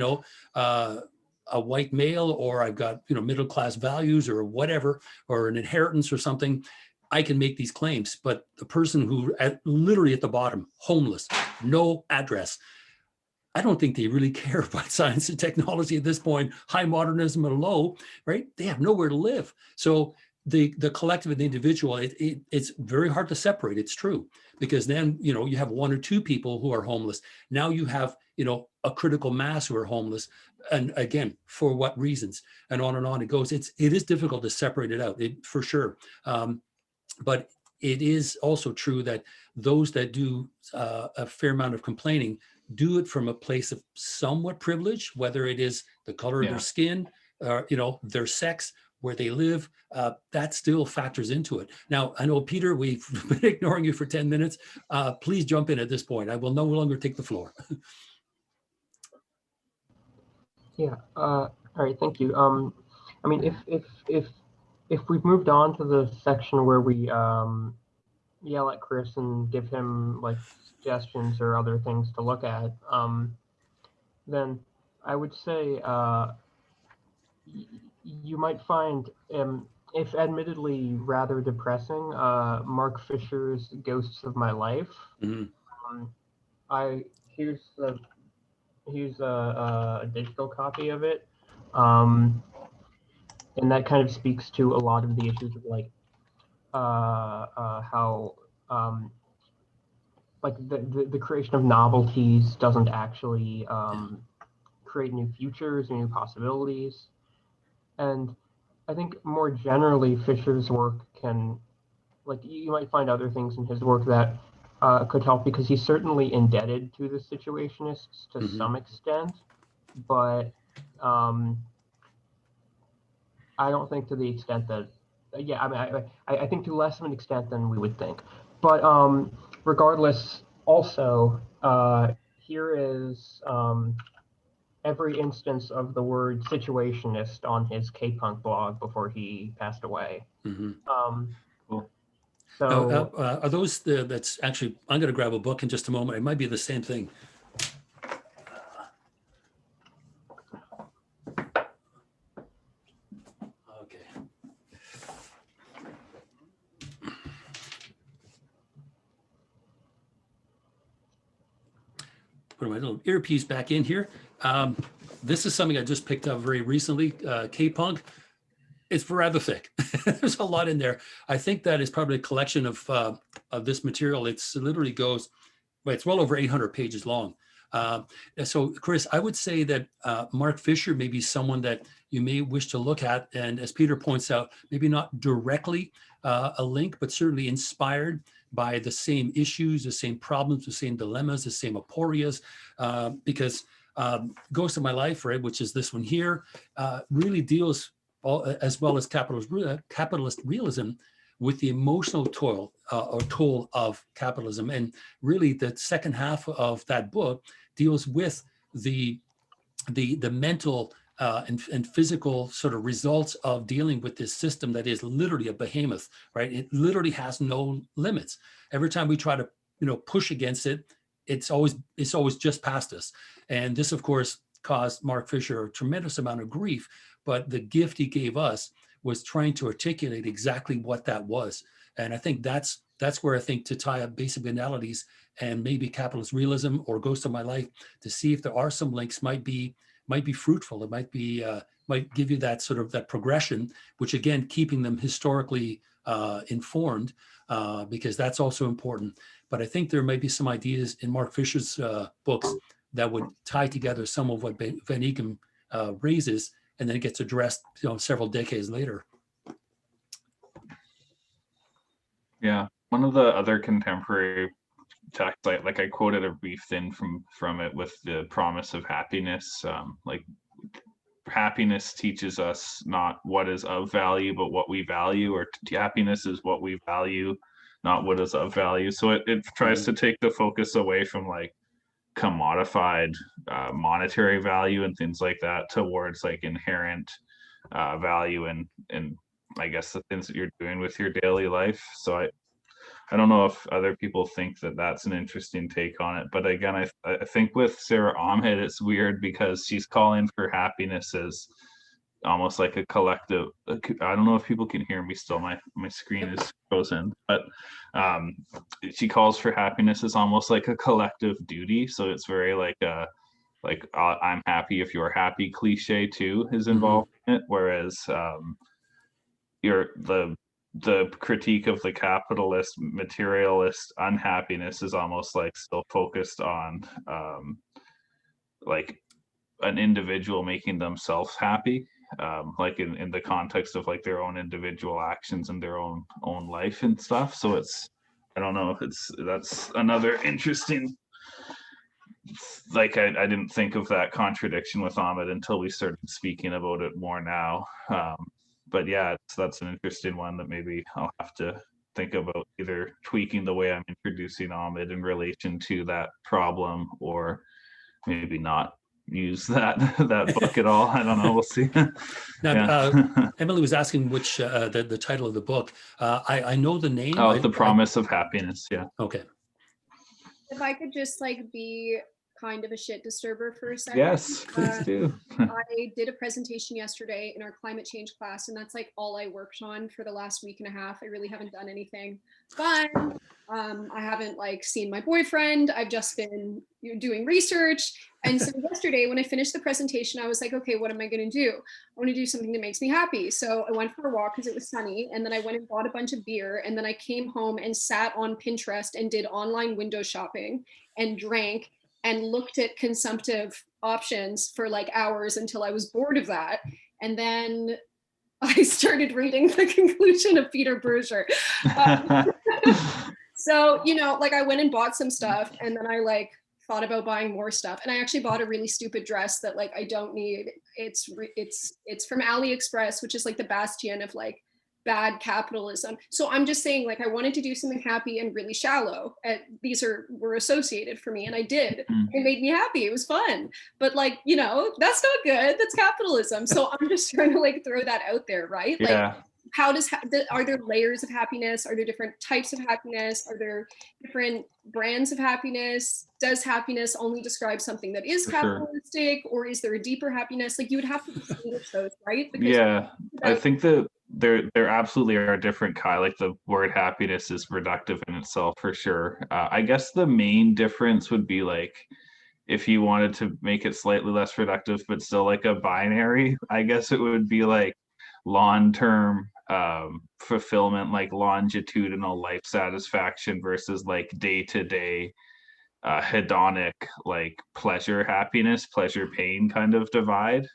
a white male, or I've got, middle-class values or whatever, or an inheritance or something, I can make these claims. But the person who literally at the bottom, homeless, no address, I don't think they really care about science and technology at this point, high modernism or low, right? They have nowhere to live. So the collective and the individual, it's very hard to separate. It's true, because then, you have one or two people who are homeless. Now you have, a critical mass who are homeless. And again, for what reasons? And on it goes. It is difficult to separate it out, for sure. But it is also true that those that do a fair amount of complaining do it from a place of somewhat privilege, whether it is the color of their skin, their sex, where they live, that still factors into it. Now, I know, Peter, we've been ignoring you for 10 minutes. Please jump in at this point. I will no longer take the floor. Yeah. All right. Thank you. I mean, if we've moved on to the section where we yell at Chris and give him like suggestions or other things to look at, then I would say you might find, if admittedly rather depressing, Mark Fisher's Ghosts of My Life. Mm-hmm. Here's a digital copy of it, and that kind of speaks to a lot of the issues of like how like the creation of novelties doesn't actually create new futures, new possibilities. And I think more generally, Fisher's work can, like, you might find other things in his work that could help, because he's certainly indebted to the situationists to some extent, but I don't think to the extent that, yeah, I mean, I think to less of an extent than we would think. But regardless, also, here is every instance of the word situationist on his K-Punk blog before he passed away. Cool. So Now, are those that's actually, I'm going to grab a book in just a moment. It might be the same thing. Okay. Put my little earpiece back in here. This is something I just picked up very recently, K-Punk. It's rather thick. There's a lot in there. I think that is probably a collection of this material. It's literally goes, but it's well over 800 pages long. So Chris, I would say that Mark Fisher may be someone that you may wish to look at. And as Peter points out, maybe not directly a link, but certainly inspired by the same issues, the same problems, the same dilemmas, the same aporias, because Ghost of My Life, right, which is this one here, really deals as well as capitalist realism with the emotional toil or toll of capitalism. And really the second half of that book deals with the mental and physical sort of results of dealing with this system that is literally a behemoth, right? It literally has no limits. Every time we try to, push against it, it's always just past us. And this, of course, caused Mark Fisher a tremendous amount of grief, but the gift he gave us was trying to articulate exactly what that was. And I think that's where I think to tie up basic banalities and maybe capitalist realism or Ghost of My Life, to see if there are some links might be fruitful. It might give you that sort of that progression, which again, keeping them historically informed, because that's also important. But I think there might be some ideas in Mark Fisher's books that would tie together some of what Van Eeghem raises, and then it gets addressed, several decades later. Yeah, one of the other contemporary texts, like I quoted a brief thing from it with the promise of happiness. Like happiness teaches us not what is of value, but what we value, or happiness is what we value, not what is of value. So it tries to take the focus away from like commodified monetary value and things like that towards like inherent value and I guess the things that you're doing with your daily life. So I don't know if other people think that that's an interesting take on it, but again, I think with Sarah Ahmed, it's weird because she's calling for happiness as almost like a collective. I don't know if people can hear me still. My screen is frozen, but she calls for happiness as almost like a collective duty. So it's very like I'm happy if you're happy cliche too is involved in it, whereas the critique of the capitalist materialist unhappiness is almost like still focused on like an individual making themselves happy, like in the context of like their own individual actions and their own life and stuff. So I don't know if that's another interesting, like I didn't think of that contradiction with Ahmed until we started speaking about it more now. But yeah, that's an interesting one that maybe I'll have to think about either tweaking the way I'm introducing Ahmed in relation to that problem, or maybe not use that book at all. I don't know. We'll see. Now, Emily was asking which the title of the book. I know the name. Oh, The Promise of Happiness. Yeah. Okay. If I could just like be kind of a shit disturber for a second. Yes, please do. I did a presentation yesterday in our climate change class, and that's like all I worked on for the last week and a half. I really haven't done anything fun. I haven't like seen my boyfriend. I've just been doing research. And so yesterday when I finished the presentation, I was like, okay, what am I going to do? I want to do something that makes me happy. So I went for a walk because it was sunny, and then I went and bought a bunch of beer, and then I came home and sat on Pinterest and did online window shopping and drank and looked at consumptive options for like hours until I was bored of that. And then I started reading The Conclusion of Peter Berger. So, you know, like I went and bought some stuff and then I like thought about buying more stuff. And I actually bought a really stupid dress that like I don't need. It's from AliExpress, which is like the bastion of like bad capitalism. So I'm just saying like I wanted to do something happy and really shallow. These were associated for me and I did. It made me happy. It was fun. But like, you know, that's not good. That's capitalism. So I'm just trying to like throw that out there, right? Yeah. Like are there layers of happiness? Are there different types of happiness? Are there different brands of happiness? Does happiness only describe something that is capitalistic, or is there a deeper happiness? Like you would have to distinguish those, right? Because Yeah, I think that there absolutely are different kind. Like the word happiness is reductive in itself for sure. I guess the main difference would be like if you wanted to make it slightly less reductive, but still like a binary. I guess it would be like long-term fulfillment, like longitudinal life satisfaction versus like day-to-day hedonic, like pleasure happiness, pleasure pain kind of divide.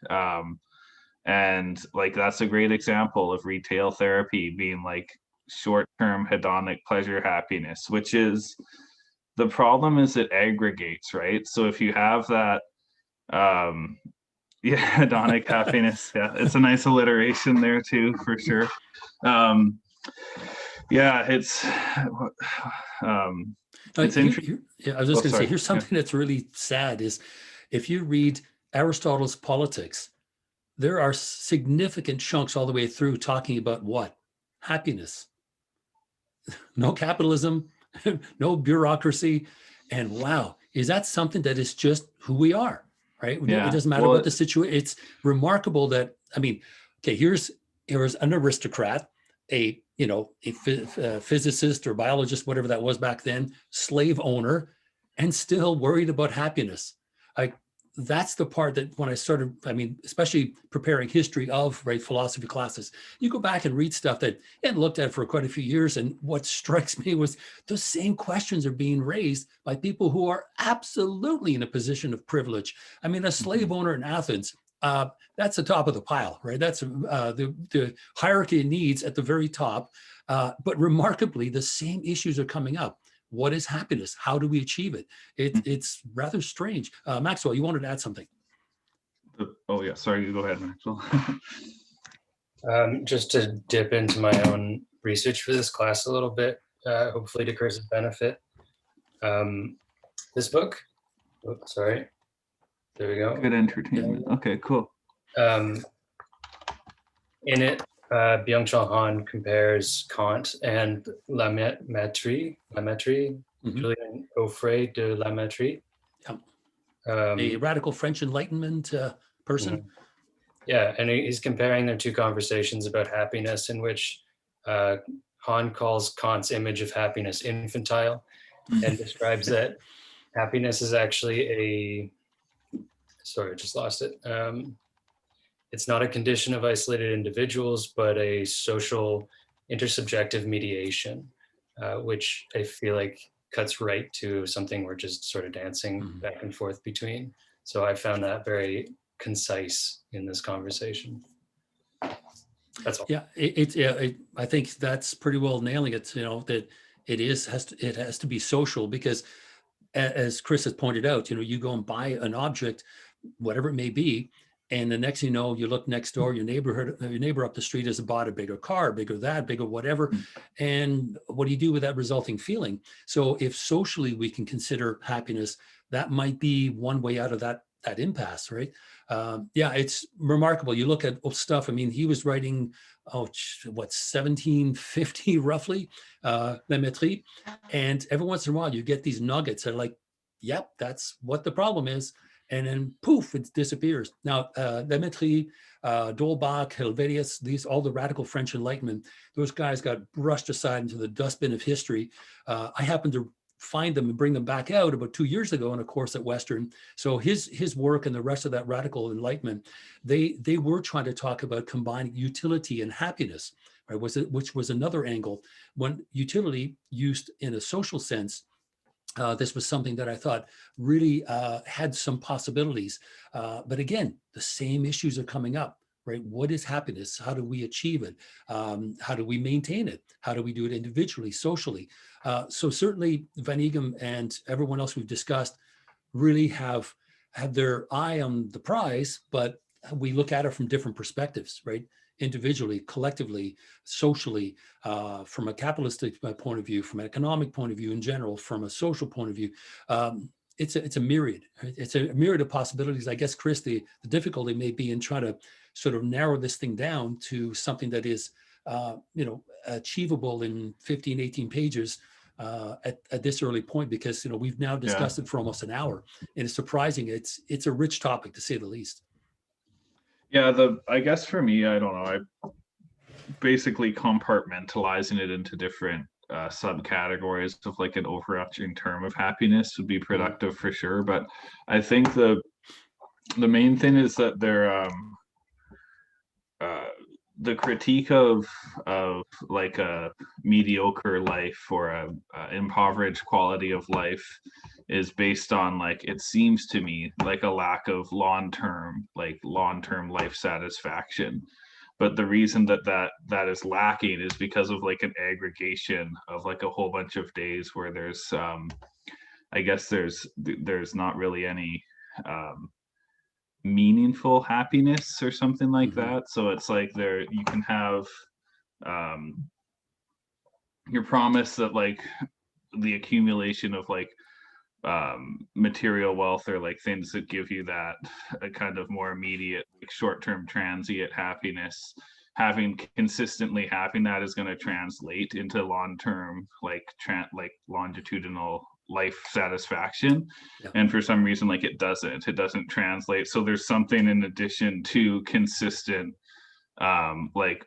And like that's a great example of retail therapy being like short-term hedonic pleasure happiness, which is the problem is it aggregates, right? So if you have that yeah, hedonic happiness. Yeah, it's a nice alliteration there too, for sure. Yeah, it's interesting. Yeah, I was just going to say, here's something that's really sad is if you read Aristotle's Politics, there are significant chunks all the way through talking about what? Happiness. No capitalism, no bureaucracy. And wow, is that something that is just who we are? Right? Yeah. It doesn't matter what the situation. It's remarkable that, I mean, okay, here's an aristocrat, a physicist or biologist, whatever that was back then, slave owner, and still worried about happiness. That's the part that when I started, I mean, especially preparing history of philosophy classes, you go back and read stuff that I hadn't looked at for quite a few years. And what strikes me was those same questions are being raised by people who are absolutely in a position of privilege. I mean, a slave owner in Athens, that's the top of the pile, right? That's the hierarchy of needs at the very top. But remarkably, the same issues are coming up. What is happiness? How do we achieve it? It's rather strange. Maxwell, you wanted to add something. Oh yeah, sorry, you go ahead, Maxwell. Just to dip into my own research for this class a little bit, hopefully to Chris's benefit. This book, sorry, there we go. Good entertainment. Okay, cool. In it, Byung-Chul Han compares Kant and La Métrie, Julien Offray de La Métrie. A radical French Enlightenment person. Yeah, and he's comparing their two conversations about happiness, in which Han calls Kant's image of happiness infantile and describes that happiness is actually sorry, I just lost it. It's not a condition of isolated individuals, but a social intersubjective mediation, which I feel like cuts right to something we're just sort of dancing back and forth between. So I found that very concise in this conversation. That's all. Yeah, I think that's pretty well nailing it. That it has to be social, because as Chris has pointed out, you go and buy an object, whatever it may be, and the next thing you know, you look next door, your neighbor up the street has bought a bigger car, bigger whatever. And what do you do with that resulting feeling? So if socially we can consider happiness, that might be one way out of that impasse, right? Yeah, it's remarkable. You look at stuff. I mean, he was writing, 1750 roughly, La Métrie, and every once in a while you get these nuggets that are like, yep, that's what the problem is. And then poof, it disappears. Now, La Métrie, D'Holbach, Helvetius, all the radical French Enlightenment, those guys got brushed aside into the dustbin of history. I happened to find them and bring them back out about 2 years ago in a course at Western. So his work and the rest of that radical Enlightenment, they were trying to talk about combining utility and happiness, right? Which was another angle. When utility used in a social sense, this was something that I thought really had some possibilities. But again, the same issues are coming up, right? What is happiness? How do we achieve it? How do we maintain it? How do we do it individually, socially? So certainly Van Eeghem and everyone else we've discussed really have their eye on the prize, but we look at it from different perspectives, right? Individually, collectively, socially, from a capitalistic point of view, from an economic point of view in general, from a social point of view. It's a myriad. Right? It's a myriad of possibilities. I guess, Chris, the difficulty may be in trying to sort of narrow this thing down to something that is, achievable in 15, 18 pages at this early point, because we've now discussed it for almost an hour, and it's surprising. It's a rich topic, to say the least. Yeah, I guess for me, I don't know, I basically compartmentalizing it into different subcategories of like an overarching term of happiness would be productive for sure. But I think the main thing is that the critique of like a mediocre life or a impoverished quality of life is based on, like, it seems to me like a lack of long-term life satisfaction. But the reason that is lacking is because of like an aggregation of like a whole bunch of days where there's I guess there's not really any meaningful happiness or something like that. So it's like you can have your promise that like the accumulation of like material wealth or like things that give you that a kind of more immediate, like, short-term transient happiness, consistently having that is going to translate into long-term like longitudinal life satisfaction. And for some reason, like, it doesn't translate. So there's something in addition to consistent like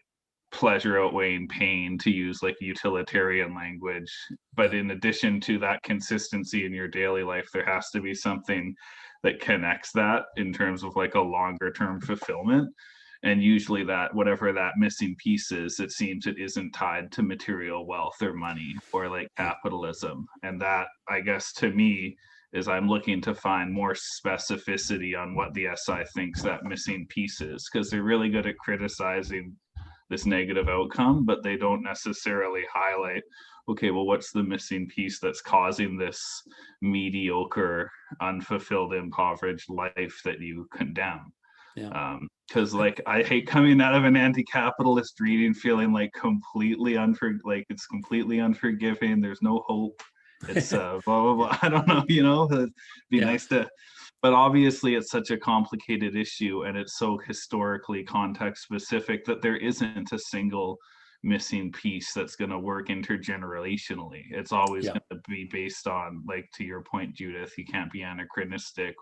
pleasure outweighing pain, to use like utilitarian language. But in addition to that consistency in your daily life, there has to be something that connects that in terms of like a longer term fulfillment. And usually that, whatever that missing piece is, it seems it isn't tied to material wealth or money or like capitalism. And that, I guess, to me, is I'm looking to find more specificity on what the SI thinks that missing piece is, because they're really good at criticizing this negative outcome, but they don't necessarily highlight, okay, well, what's the missing piece that's causing this mediocre, unfulfilled, impoverished life that you condemn? Because like, I hate coming out of an anti-capitalist reading feeling like it's completely unforgiving. There's no hope. It's blah blah blah. I don't know, it'd be nice to, but obviously it's such a complicated issue and it's so historically context specific that there isn't a single missing piece that's going to work intergenerationally. It's always going to be based on, like, to your point, Judith, you can't be anachronistic.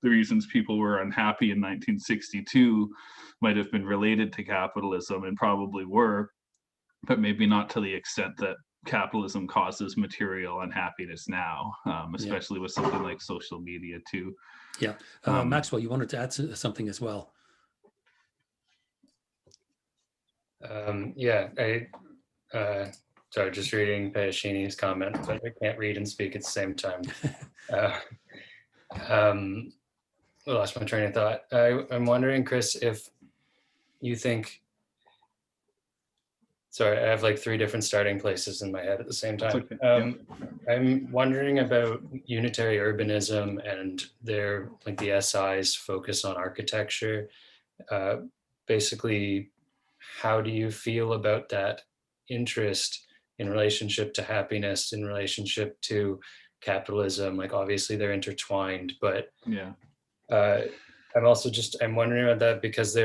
The reasons people were unhappy in 1962 might have been related to capitalism, and probably were, but maybe not to the extent that capitalism causes material unhappiness now, especially with something like social media too. Maxwell, you wanted to add something as well. Sorry, just reading Payashini's comment, but I can't read and speak at the same time. I lost my train of thought. I'm wondering, Chris, if you think, sorry, I have like 3 different starting places in my head at the same time. Okay. I'm wondering about unitary urbanism and their, like, the SI's focus on architecture. Basically, how do you feel about that interest in relationship to happiness, in relationship to capitalism? Like, obviously they're intertwined, but I'm wondering about that because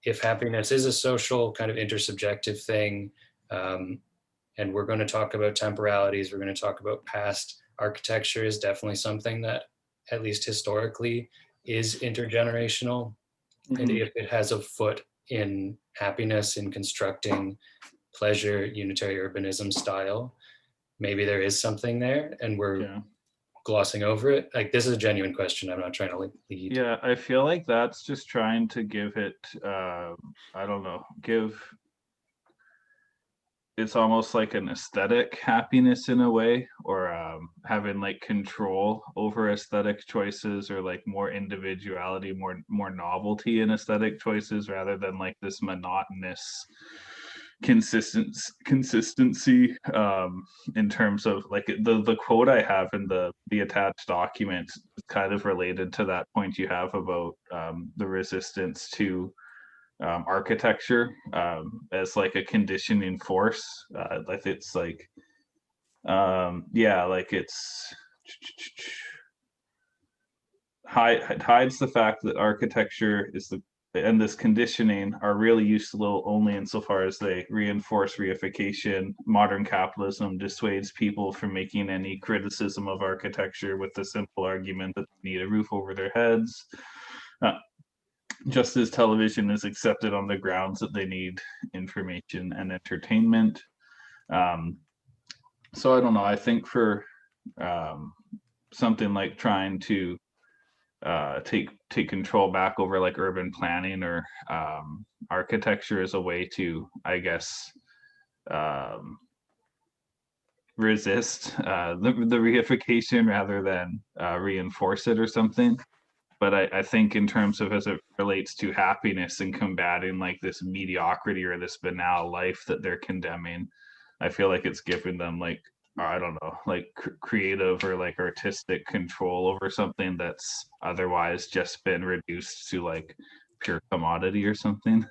if happiness is a social kind of intersubjective thing, and we're going to talk about temporalities, we're going to talk about past, architecture is definitely something that, at least historically, is intergenerational. And if it has a foot in happiness, in constructing pleasure, unitary urbanism style, maybe there is something there and we're glossing over it. Like, this is a genuine question. I'm not trying to lead. Yeah, I feel like that's just trying to give it, it's almost like an aesthetic happiness in a way, or having like control over aesthetic choices, or like more individuality, more novelty in aesthetic choices, rather than like this monotonous consistency, in terms of like the quote I have in the attached document is kind of related to that point you have about the resistance to architecture as like a conditioning force. Like it's like yeah, like it's hides the fact that architecture is and this conditioning are really useful only insofar as they reinforce reification. Modern capitalism dissuades people from making any criticism of architecture with the simple argument that they need a roof over their heads. Just as television is accepted on the grounds that they need information and entertainment. So I don't know, I think for something like trying to take control back over like urban planning or architecture as a way to, I guess, resist the reification rather than reinforce it or something. But I think in terms of as it relates to happiness and combating like this mediocrity or this banal life that they're condemning, I feel like it's giving them like, I don't know, like creative or like artistic control over something that's otherwise just been reduced to like pure commodity or something,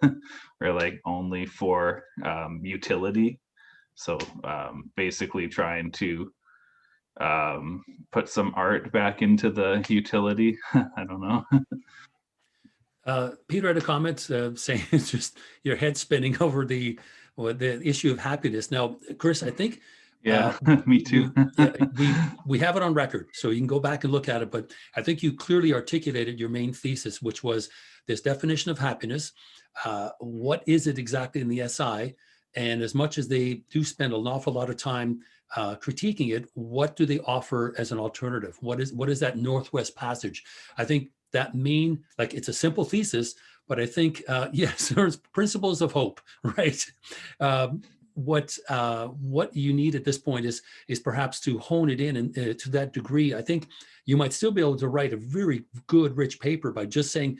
or like only for utility. So basically trying to put some art back into the utility. I don't know. Peter had a comment saying it's just your head spinning over the issue of happiness. Now, Chris, I think yeah, me too. we have it on record, so you can go back and look at it. But I think you clearly articulated your main thesis, which was this definition of happiness. What is it exactly in the SI? And as much as they do spend an awful lot of time critiquing it, what do they offer as an alternative? What is that Northwest Passage? I think that like it's a simple thesis, but I think yes, there's principles of hope, right? What you need at this point is perhaps to hone it in, and to that degree, I think you might still be able to write a very good, rich paper by just saying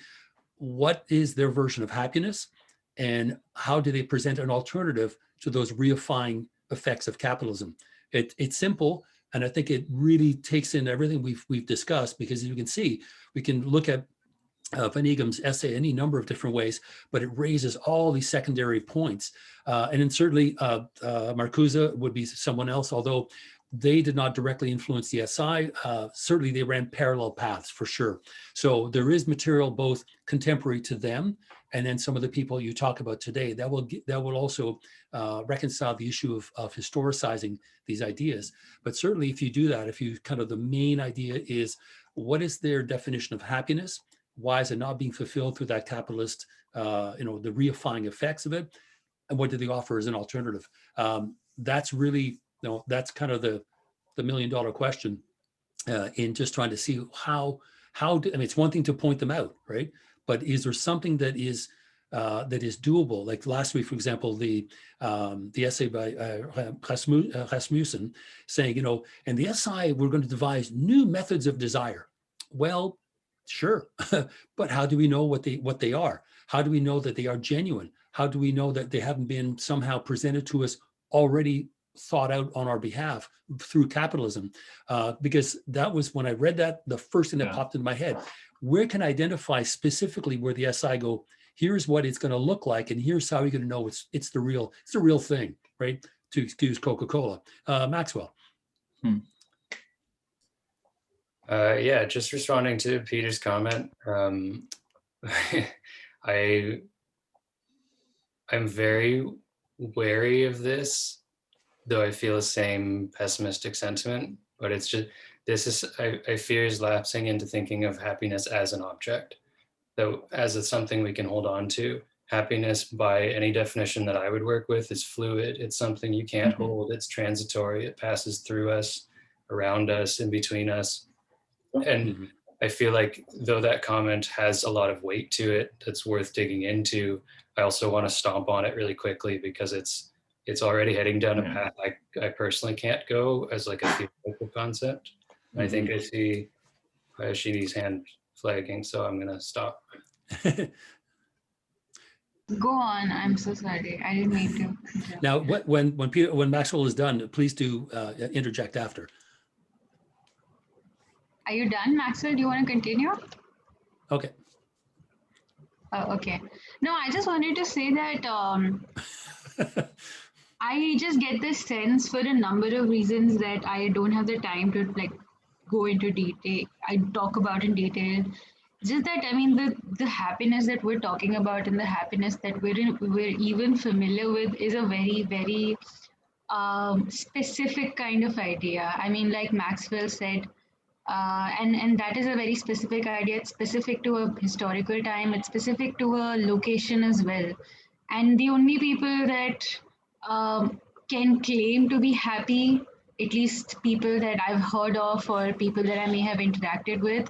what is their version of happiness, and how do they present an alternative to those reifying effects of capitalism. It's simple, and I think it really takes in everything we've discussed, because as you can see, we can look at Van Eegham's essay any number of different ways, but it raises all these secondary points. And then certainly Marcuse would be someone else, although they did not directly influence the SI. Certainly they ran parallel paths for sure. So there is material both contemporary to them, and then some of the people you talk about today that will also reconcile the issue of historicizing these ideas. But certainly if you do that, if you kind of, the main idea is what is their definition of happiness? Why is it not being fulfilled through that capitalist, the reifying effects of it? And what do they offer as an alternative? That's really, that's kind of the $1 million question in just trying to see how I mean, it's one thing to point them out, right? But is there something that is doable? Like last week, for example, the essay by Rasmussen saying, in the SI, we're going to devise new methods of desire. Well, sure, but how do we know what they are? How do we know that they are genuine? How do we know that they haven't been somehow presented to us already thought out on our behalf through capitalism? Because that was, when I read that, the first thing that popped into my head. Where can I identify specifically where the SI go, here's what it's going to look like, and here's how you're going to know it's the real thing, right? To excuse Coca-Cola. Maxwell. Yeah, just responding to Peter's comment. I'm very wary of this, though I feel the same pessimistic sentiment, but it's just, I fear is lapsing into thinking of happiness as an object, though as something we can hold on to. Happiness, by any definition that I would work with, is fluid. It's something you can't hold. It's transitory. It passes through us, around us, in between us. And I feel like though that comment has a lot of weight to it that's worth digging into, I also want to stomp on it really quickly, because it's it's already heading down a Yeah. path I personally can't go as like a theoretical concept. I think I see Shini's hand flagging, so I'm gonna stop. Go on. I'm so sorry. I didn't mean to. Now, when Maxwell is done, please do interject after. Are you done, Maxwell? Do you want to continue? Okay. Oh, okay. No, I just wanted to say that I just get this sense for a number of reasons that I don't have the time to like go into detail. I talk about in detail. Just that I mean the happiness that we're talking about and the happiness that we're even familiar with is a very very specific kind of idea. I mean, like Maxwell said, and that is a very specific idea. It's specific to a historical time. It's specific to a location as well. And the only people that can claim to be happy, at least people that I've heard of or people that I may have interacted with,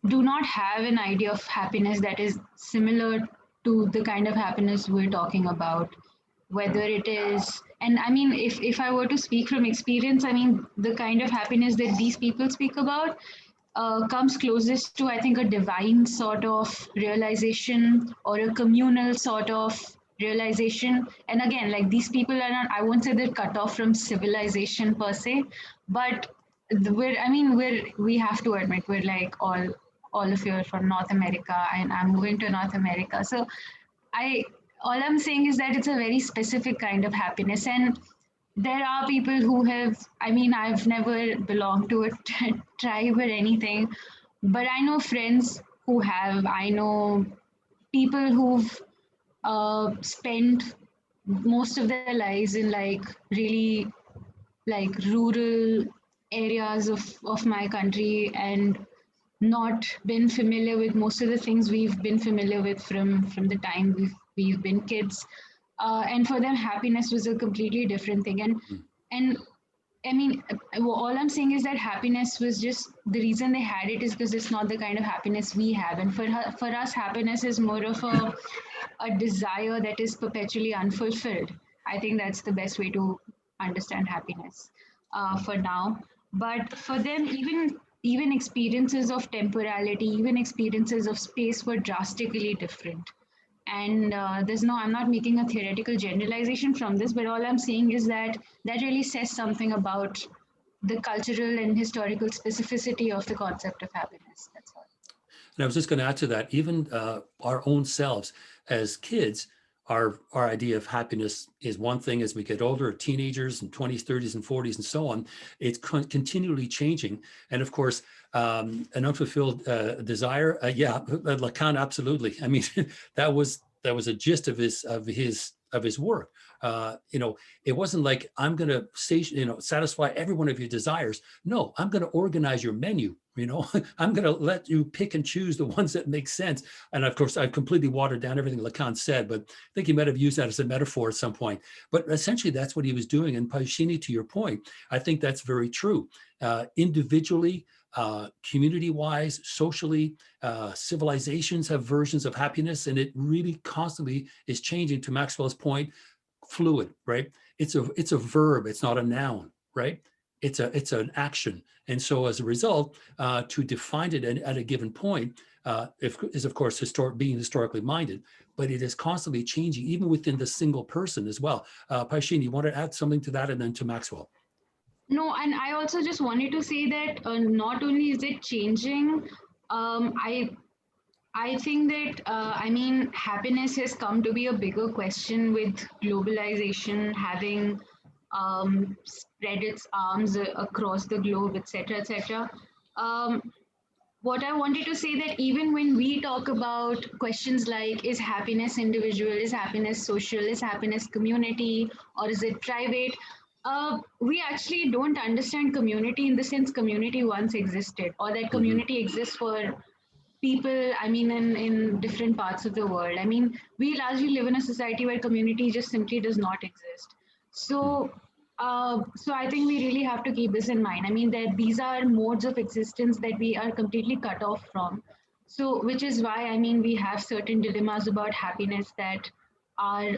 do not have an idea of happiness that is similar to the kind of happiness we're talking about. Whether it is, and I mean, if I were to speak from experience, I mean, the kind of happiness that these people speak about comes closest to, I think, a divine sort of realization or a communal sort of realization. And again, like these people are not, I won't say they're cut off from civilization per se, but we have to admit, we're like all of you are from North America, and I'm moving to North America. So all I'm saying is that it's a very specific kind of happiness. And there are people who have, I mean, I've never belonged to a tribe or anything, but I know friends who have, I know people who've spent most of their lives in like really like rural areas of my country and not been familiar with most of the things we've been familiar with from the time we've been kids, and for them happiness was a completely different thing. And I mean, all I'm saying is that happiness was just the reason they had it is because it's not the kind of happiness we have. And for us, happiness is more of a desire that is perpetually unfulfilled. I think that's the best way to understand happiness for now. But for them, even experiences of temporality, even experiences of space were drastically different. And I'm not making a theoretical generalization from this, but all I'm saying is that really says something about the cultural and historical specificity of the concept of happiness. That's all. And I was just going to add to that, even our own selves as kids, our idea of happiness is one thing. As we get older, teenagers and 20s, 30s, and 40s, and so on, it's continually changing. And of course, an unfulfilled desire, Lacan, absolutely. I mean, that was a gist of his work. It wasn't like I'm going to say, satisfy every one of your desires. No, I'm going to organize your menu. I'm going to let you pick and choose the ones that make sense. And of course, I've completely watered down everything Lacan said, but I think he might have used that as a metaphor at some point. But essentially, that's what he was doing. And Paishini, to your point, I think that's very true. Individually, community-wise, socially, civilizations have versions of happiness, and it really constantly is changing. To Maxwell's point, fluid, right? It's a verb. It's not a noun, right? It's an action. And so as a result, to define it at a given point is of course being historically minded, but it is constantly changing, even within the single person as well. Paishini, you want to add something to that, and then to Maxwell? No, and I also just wanted to say that not only is it changing, I think that happiness has come to be a bigger question with globalization having spread its arms across the globe, etc., etc. What I wanted to say that even when we talk about questions like, is happiness individual, is happiness social, is happiness community, or is it private? We actually don't understand community in the sense community once existed, or that community exists for people, in different parts of the world. We largely live in a society where community just simply does not exist. So I think we really have to keep this in mind. That these are modes of existence that we are completely cut off from. So, which is why, we have certain dilemmas about happiness that are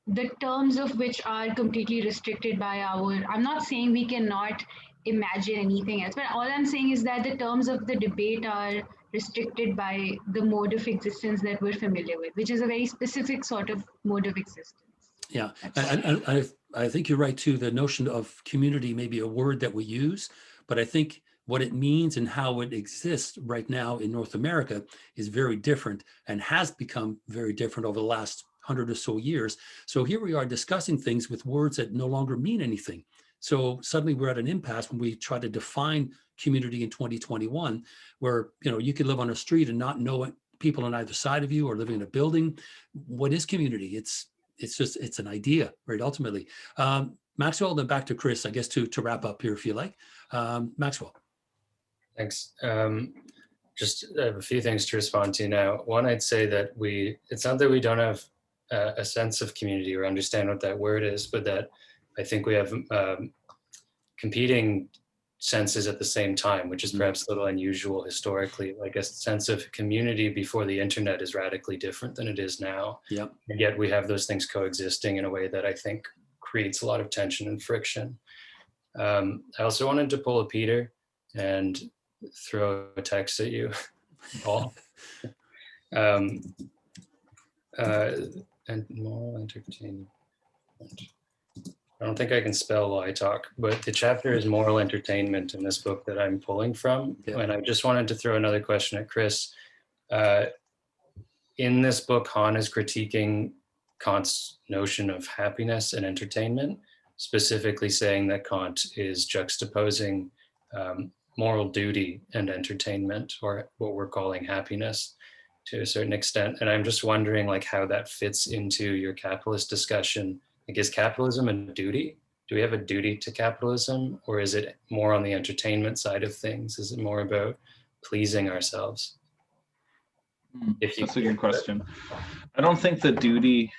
the terms of which are completely restricted by I'm not saying we cannot imagine anything else, but all I'm saying is that the terms of the debate are restricted by the mode of existence that we're familiar with, which is a very specific sort of mode of existence. Yeah, and I think you're right too. The notion of community may be a word that we use, but I think what it means and how it exists right now in North America is very different and has become very different over the last 100 or so years. So here we are discussing things with words that no longer mean anything. So suddenly we're at an impasse when we try to define community in 2021, where you could live on a street and not know people on either side of you or living in a building. What is community? It's an idea, right? Ultimately, Maxwell, then back to Chris, I guess, to wrap up here, if you like. Maxwell. Thanks. Just I have a few things to respond to now. One, I'd say that it's not that we don't have a sense of community or understand what that word is, but that I think we have competing senses at the same time, which is perhaps a little unusual historically. Like a sense of community before the internet is radically different than it is now. Yep. And yet we have those things coexisting in a way that I think creates a lot of tension and friction. I also wanted to pull a Peter and throw a text at you, Paul. And moral entertainment. I don't think I can spell while I talk, but the chapter is moral entertainment in this book that I'm pulling from. Yeah. And I just wanted to throw another question at Chris. In this book, Han is critiquing Kant's notion of happiness and entertainment, specifically saying that Kant is juxtaposing moral duty and entertainment, or what we're calling happiness, to a certain extent. And I'm just wondering how that fits into your capitalist discussion. Is capitalism a duty? Do we have a duty to capitalism, or is it more on the entertainment side of things? Is it more about pleasing ourselves? That's a good question. I don't think the duty,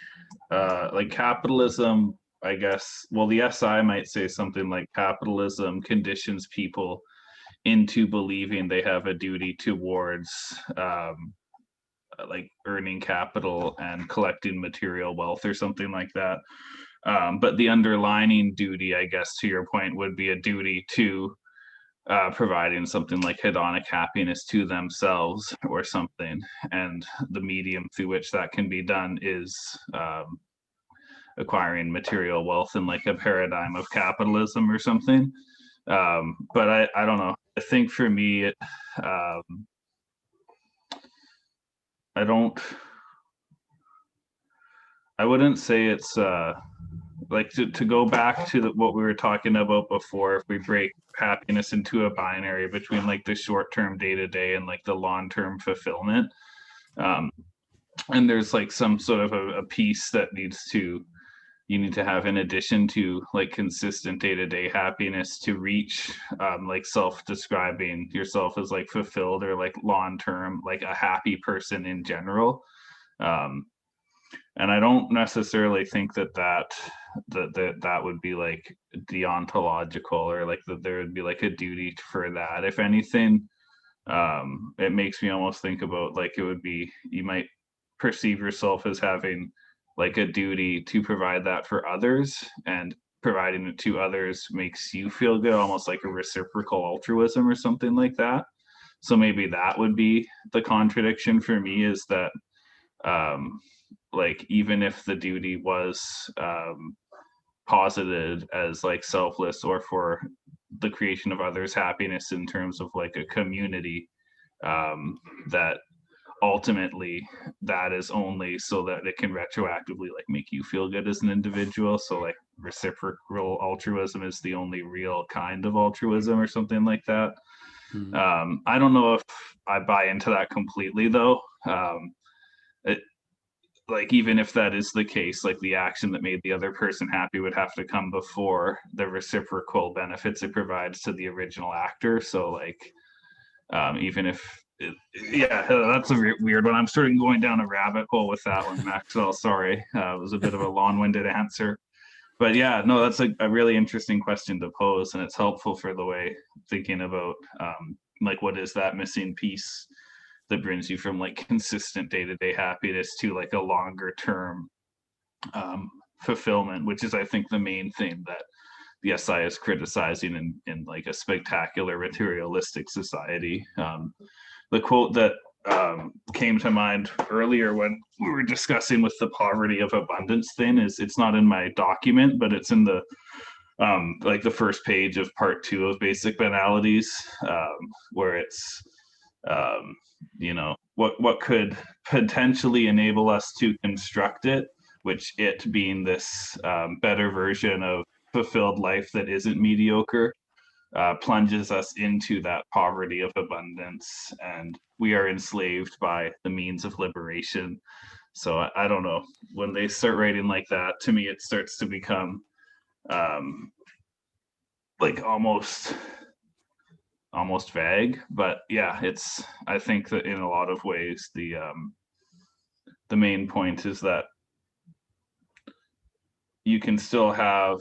capitalism, I guess, well, the SI might say something like capitalism conditions people into believing they have a duty towards earning capital and collecting material wealth or something like that. But the underlining duty, I guess, to your point, would be a duty to providing something like hedonic happiness to themselves or something. And the medium through which that can be done is acquiring material wealth in a paradigm of capitalism or something. But I don't know. I think for me, I wouldn't say it's to go back to what we were talking about before. If we break happiness into a binary between the short-term day-to-day and the long-term fulfillment, and there's some sort of a piece that you need to have in addition to consistent day-to-day happiness to reach self-describing yourself as fulfilled or long-term a happy person in general. And I don't necessarily think that would be deontological or that there would be a duty for that. If anything, it makes me almost think about it would be, you might perceive yourself as having a duty to provide that for others, and providing it to others makes you feel good, almost like a reciprocal altruism or something like that. So maybe that would be the contradiction for me, is that even if the duty was posited as selfless or for the creation of others' happiness in terms of a community, that ultimately that is only so that it can retroactively make you feel good as an individual. So reciprocal altruism is the only real kind of altruism or something like that. Mm-hmm. I don't know if I buy into that completely though. Even if that is the case, the action that made the other person happy would have to come before the reciprocal benefits it provides to the original actor. So even if that's a weird one. I'm sort of going down a rabbit hole with that one, Maxwell. Sorry, it was a bit of a long-winded answer, but yeah, no, that's a really interesting question to pose, and it's helpful for the way thinking about what is that missing piece that brings you from consistent day-to-day happiness to a longer term fulfillment, which is, I think, the main thing that the SI is criticizing in like a spectacular materialistic society. The quote that came to mind earlier when we were discussing with the poverty of abundance thing is, it's not in my document, but it's in the like the first page of part 2 of Basic Banalities, where it's you know, what could potentially enable us to construct it, which it being this better version of fulfilled life that isn't mediocre, plunges us into that poverty of abundance, and we are enslaved by the means of liberation. So I don't know, when they start writing like that, to me it starts to become like almost vague. But yeah, it's, I think that in a lot of ways the main point is that you can still have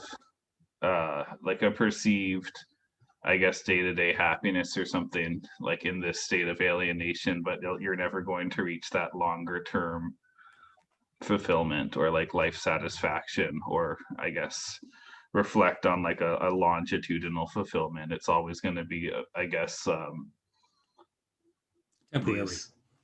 like a perceived, I guess, day-to-day happiness or something, like in this state of alienation, but you're never going to reach that longer term fulfillment or like life satisfaction, or I guess reflect on like a longitudinal fulfillment. It's always going to be, I guess, Temporary.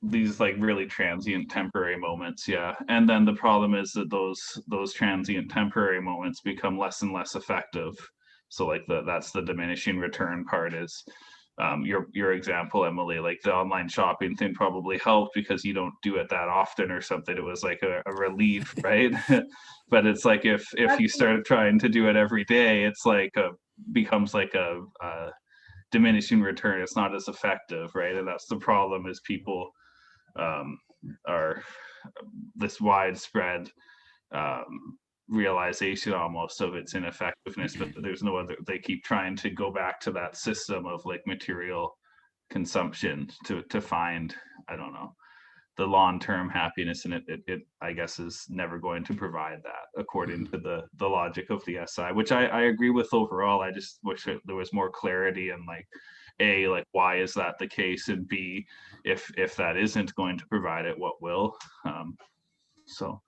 These like really transient temporary moments. Yeah. And then the problem is that those transient temporary moments become less and less effective. So like that's the diminishing return part. Is your example, Emily, like the online shopping thing probably helped because you don't do it that often or something. It was like a relief, right? But it's like if you started trying to do it every day, it's like becomes like a diminishing return. It's not as effective, right? And that's the problem, is people are this widespread realization almost of its ineffectiveness, but there's no other, they keep trying to go back to that system of like material consumption to find, I don't know, the long-term happiness, and it I guess is never going to provide that according to the logic of the SI, which I agree with overall. I just wish there was more clarity, and like A, like why is that the case, and B, if that isn't going to provide it, what will? So,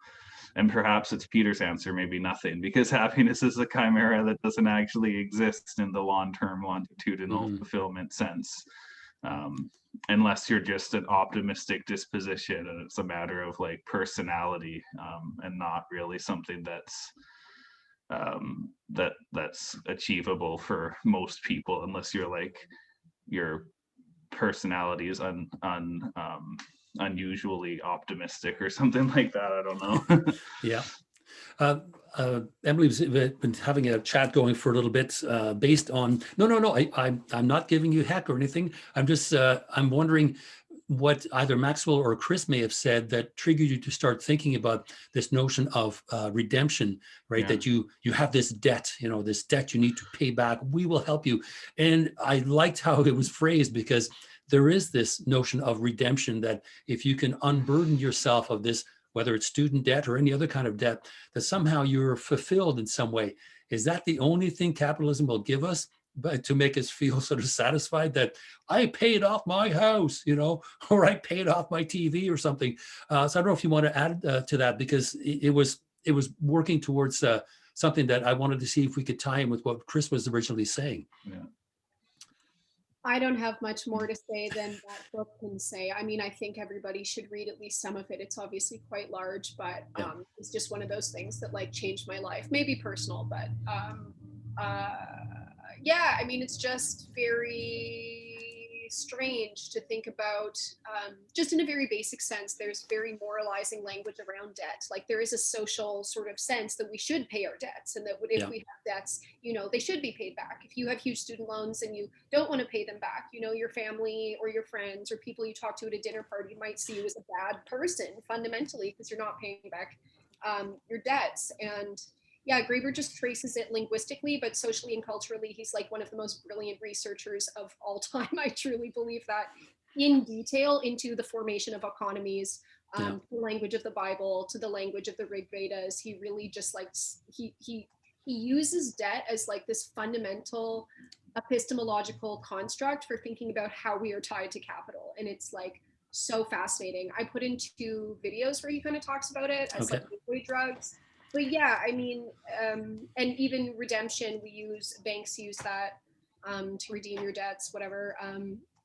and perhaps it's Peter's answer, maybe nothing, because happiness is a chimera that doesn't actually exist in the long-term longitudinal fulfillment sense. Unless you're just an optimistic disposition and it's a matter of like personality, and not really something that's that's achievable for most people, unless you're like your personality is unusually optimistic or something like that. I don't know. Yeah. Emily's been having a chat going for a little bit based on, no, I'm not giving you heck or anything. I'm just, I'm wondering what either Maxwell or Chris may have said that triggered you to start thinking about this notion of redemption, right? Yeah. That you have this debt, this debt you need to pay back. We will help you. And I liked how it was phrased, because there is this notion of redemption, that if you can unburden yourself of this, whether it's student debt or any other kind of debt, that somehow you're fulfilled in some way. Is that the only thing capitalism will give us, but to make us feel sort of satisfied that I paid off my house, or I paid off my TV or something? So I don't know if you want to add to that, because it was working towards something that I wanted to see if we could tie in with what Chris was originally saying. Yeah. I don't have much more to say than that book can say. I mean, I think everybody should read at least some of it. It's obviously quite large, but it's just one of those things that like changed my life. Maybe personal, but yeah, I mean, it's just very strange to think about, just in a very basic sense. There's very moralizing language around debt. Like there is a social sort of sense that we should pay our debts, and that if we have debts, they should be paid back. If you have huge student loans and you don't want to pay them back, your family or your friends or people you talk to at a dinner party might see you as a bad person fundamentally because you're not paying back your debts. And yeah, Graeber just traces it linguistically, but socially and culturally, he's like one of the most brilliant researchers of all time. I truly believe that, in detail, into the formation of economies, the language of the Bible, to the language of the Rig Vedas. He really just he uses debt as like this fundamental epistemological construct for thinking about how we are tied to capital. And it's like so fascinating. I put in 2 videos where he kind of talks about it as like gateway drugs. But yeah, I mean, and even redemption, banks use that to redeem your debts, whatever.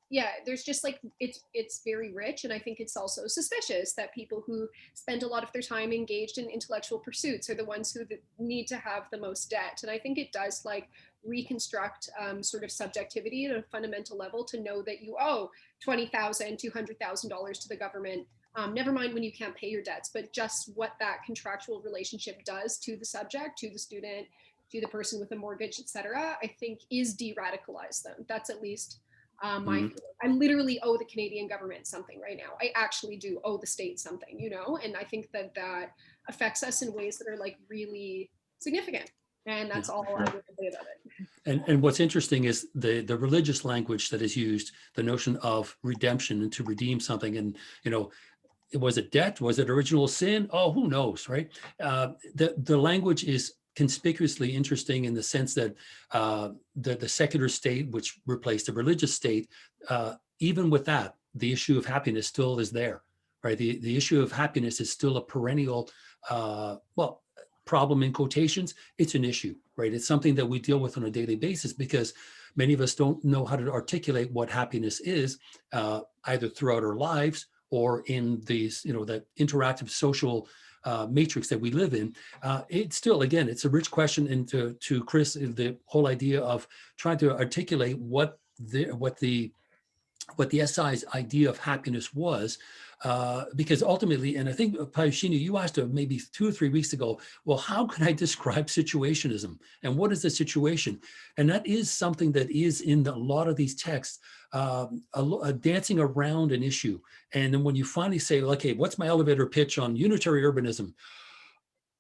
Yeah, there's just like it's very rich, and I think it's also suspicious that people who spend a lot of their time engaged in intellectual pursuits are the ones who need to have the most debt. And I think it does like reconstruct sort of subjectivity at a fundamental level to know that you owe $20,000, $200,000 to the government. Never mind when you can't pay your debts, but just what that contractual relationship does to the subject, to the student, to the person with a mortgage, etc., I think is de-radicalize them. That's at least my feeling. I literally owe the Canadian government something right now. I actually do owe the state something, you know, and I think that that affects us in ways that are like really significant. And that's all I would say about it. And what's interesting is the religious language that is used, the notion of redemption and to redeem something. And, you know, was it debt? Was it original sin? Oh, who knows, right? The language is conspicuously interesting in the sense that the secular state, which replaced the religious state, even with that, the issue of happiness still is there, right? The issue of happiness is still a perennial, well, problem in quotations. It's an issue, right? It's something that we deal with on a daily basis because many of us don't know how to articulate what happiness is, either throughout our lives or in these, you know, that interactive social matrix that we live in. It's still, again, it's a rich question. And to Chris, the whole idea of trying to articulate what the SI's idea of happiness was, because ultimately, and I think Payushini, you asked maybe 2 or 3 weeks ago, well, how can I describe situationism and what is the situation? And that is something that is in a lot of these texts, dancing around an issue. And then when you finally say, okay, what's my elevator pitch on unitary urbanism?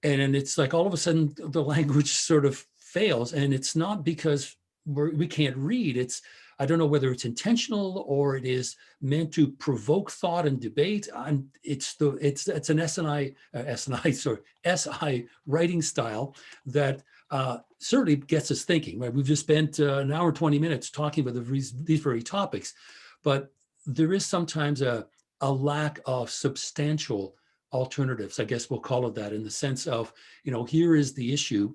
And it's like all of a sudden the language sort of fails, and it's not because we can't read. It's, I don't know whether it's intentional or it is meant to provoke thought and debate. It's an SI writing style that certainly gets us thinking. Right, we've just spent an hour 20 minutes talking about these very topics, but there is sometimes a lack of substantial alternatives. I guess we'll call it that, in the sense of, you know, here is the issue.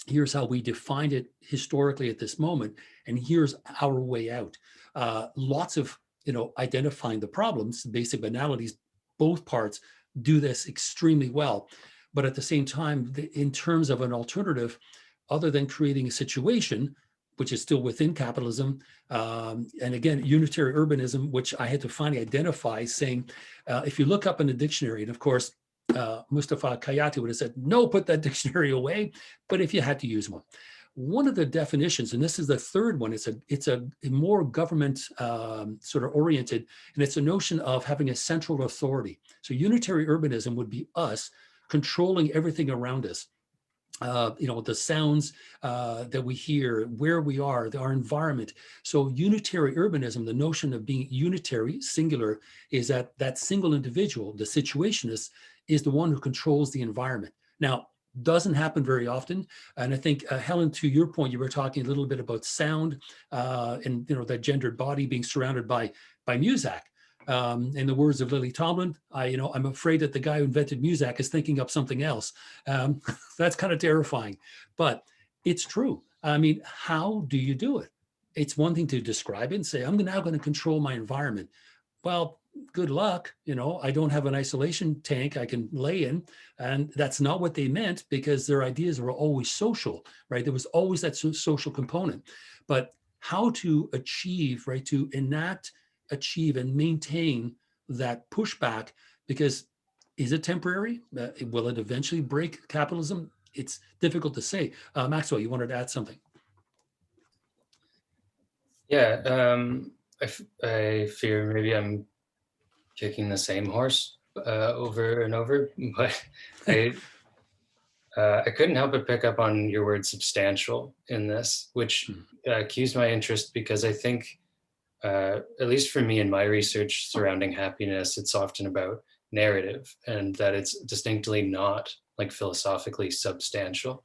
Here's how we defined it historically at this moment, and here's our way out. Lots of, you know, identifying the problems, basic banalities, both parts do this extremely well. But at the same time, in terms of an alternative, other than creating a situation, which is still within capitalism, and again, unitary urbanism, which I had to finally identify, saying, if you look up in the dictionary, and of course, Mustafa Kayati would have said, no, put that dictionary away, but if you had to use one of the definitions, and this is the third one, it's a more government sort of oriented, and it's a notion of having a central authority. So unitary urbanism would be us controlling everything around us. You know, the sounds that we hear, where we are, our environment. So unitary urbanism, the notion of being unitary, singular, is that single individual, the situationist, is the one who controls the environment. Now, doesn't happen very often. And I think, Helen, to your point, you were talking a little bit about sound and, you know, that gendered body being surrounded by Muzak. In the words of Lily Tomlin, I'm afraid that the guy who invented Muzak is thinking up something else. That's kind of terrifying, but it's true. I mean, how do you do it? It's one thing to describe it and say, I'm now going to control my environment. Well, good luck. You know, I don't have an isolation tank I can lay in. And that's not what they meant, because their ideas were always social, right? There was always that social component. But how to achieve, right, to enact, achieve, and maintain that pushback, because is it temporary? Will it eventually break capitalism? It's difficult to say. Maxwell, you wanted to add something? Yeah, I fear maybe I'm kicking the same horse over and over, but I couldn't help but pick up on your word substantial in this, which cues my interest, because I think, at least for me in my research surrounding happiness, it's often about narrative, and that it's distinctly not like philosophically substantial.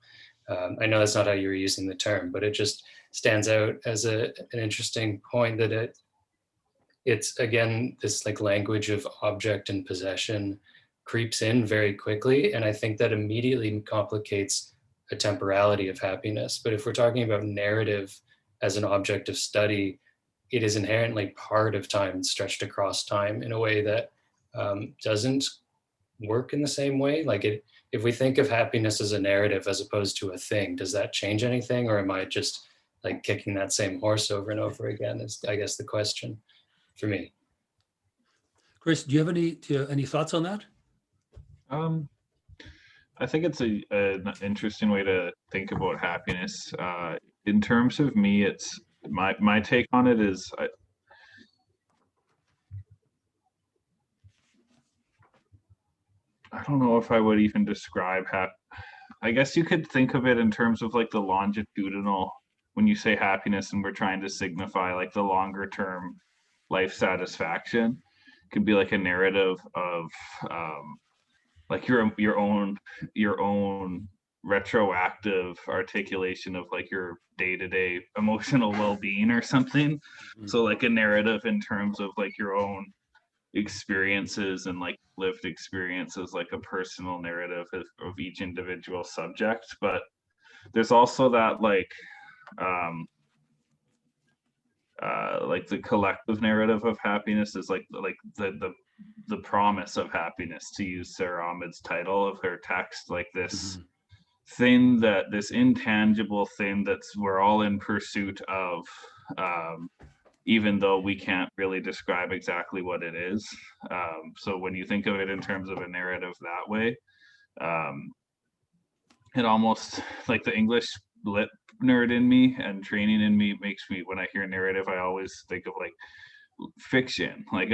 I know that's not how you were using the term, but it just stands out as an interesting point, that it's again this like language of object and possession, creeps in very quickly. And I think that immediately complicates a temporality of happiness. But if we're talking about narrative as an object of study, it is inherently part of time, stretched across time in a way that doesn't work in the same way. Like if we think of happiness as a narrative as opposed to a thing, does that change anything? Or am I just like kicking that same horse over and over again is, I guess, the question for me. Chris, do you have any thoughts on that? I think it's an interesting way to think about happiness. In terms of me, it's my take on it is I don't know if I would even describe I guess you could think of it in terms of like the longitudinal, when you say happiness and we're trying to signify like the longer term life satisfaction, it could be like a narrative of like your own retroactive articulation of like your day-to-day emotional well-being or something. So like a narrative in terms of like your own experiences and like lived experiences, like a personal narrative of each individual subject. But there's also that like the collective narrative of happiness is like the promise of happiness, to use Sarah Ahmed's title of her text, like this thing, that this intangible thing that's we're all in pursuit of, even though we can't really describe exactly what it is. So when you think of it in terms of a narrative that way, it almost, like the English lit nerd in me and training in me makes me, when I hear narrative, I always think of like fiction, like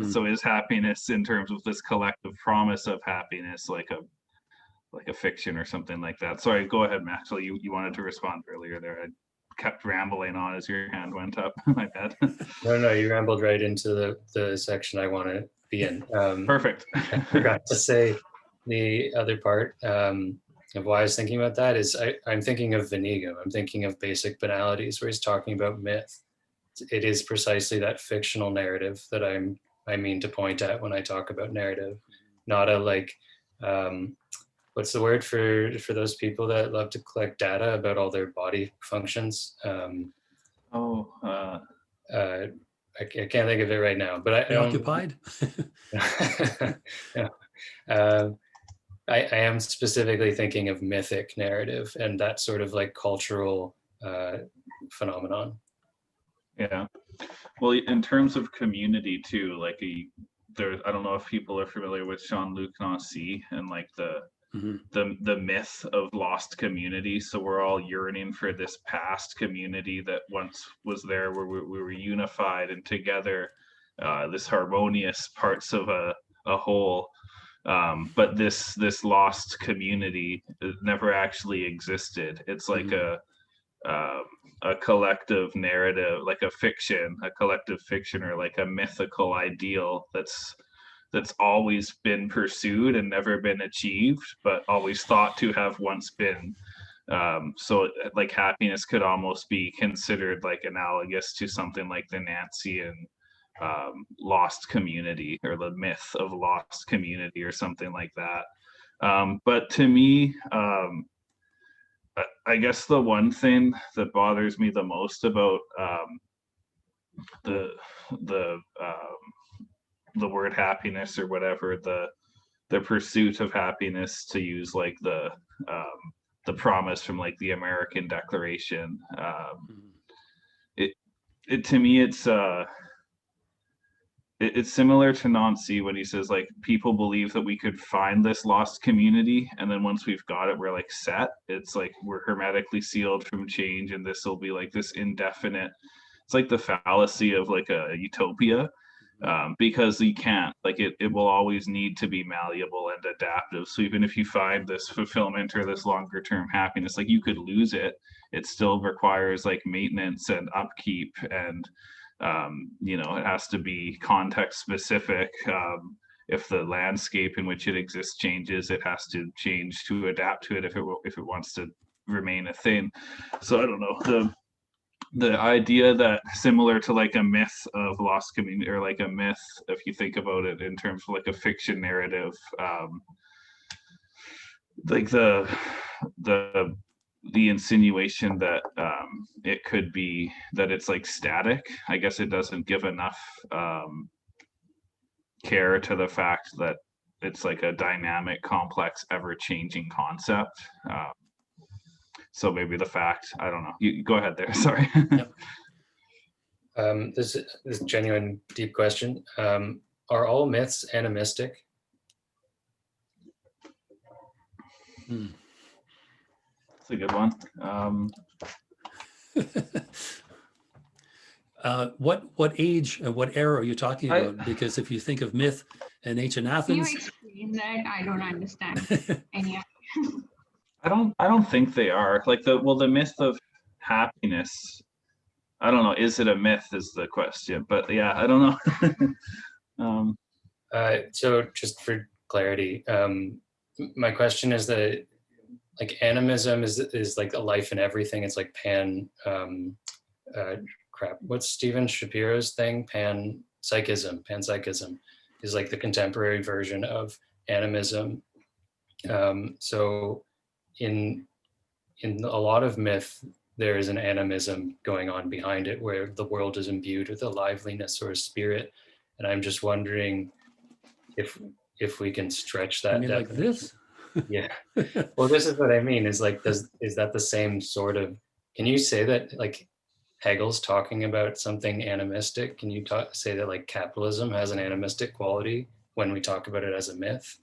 so is happiness in terms of this collective promise of happiness like a fiction or something like that. Sorry, go ahead, Maxwell. You wanted to respond earlier there. I kept rambling on as your hand went up. My bad. No, you rambled right into the section I want to be in. Perfect. I forgot to say the other part of why I was thinking about that is I'm thinking of Venigo. I'm thinking of Basic Banalities, where he's talking about myth. It is precisely that fictional narrative that I mean to point at when I talk about narrative, not a like, what's the word for those people that love to collect data about all their body functions? I can't think of it right now, but I Preoccupied? Yeah. I am specifically thinking of mythic narrative and that sort of like cultural phenomenon. Yeah. Well, in terms of community too, like I don't know if people are familiar with Jean-Luc Nancy and like the myth of lost community. So we're all yearning for this past community that once was there, where we were unified and together, this harmonious parts of a whole. But this lost community never actually existed. It's like a collective narrative, like a collective fiction, or like a mythical ideal that's always been pursued and never been achieved, but always thought to have once been. So like happiness could almost be considered like analogous to something like the Nancy and lost community, or the myth of lost community, or something like that. But to me, I guess the one thing that bothers me the most about the word happiness, or whatever, the pursuit of happiness, to use like the promise from like the American Declaration, it to me it's similar to Nancy when he says like people believe that we could find this lost community, and then once we've got it, we're like set. It's like we're hermetically sealed from change, and this will be like this indefinite. It's like the fallacy of like a utopia, because you can't, like it will always need to be malleable and adaptive. So even if you find this fulfillment or this longer term happiness, like you could lose it. It still requires like maintenance and upkeep, and it has to be context specific. If the landscape in which it exists changes, it has to change to adapt to it if it wants to remain a thing. So I don't know, the idea that similar to like a myth of lost community, or like a myth, if you think about it in terms of like a fiction narrative, like the insinuation that it could be that it's like static. I guess it doesn't give enough care to the fact that it's like a dynamic, complex, ever-changing concept. So maybe the fact, I don't know. You go ahead there. Sorry. Yep. This is a genuine deep question. Are all myths animistic? That's a good one. What age and what era are you talking about? Because if you think of myth in ancient Can you Athens, explain that? I don't understand any of I don't think they are. Like the myth of happiness, I don't know. Is it a myth is the question, but yeah, I don't know. So just for clarity, my question is that like animism is like a life in everything. It's like what's Steven Shapiro's thing? Panpsychism is like the contemporary version of animism. So in a lot of myth, there is an animism going on behind it where the world is imbued with a liveliness or a spirit. And I'm just wondering if we can stretch that. I mean, like this? Yeah. Well, this is what I mean is like, is that the same sort of, can you say that like Hegel's talking about something animistic? Can you say that like capitalism has an animistic quality when we talk about it as a myth?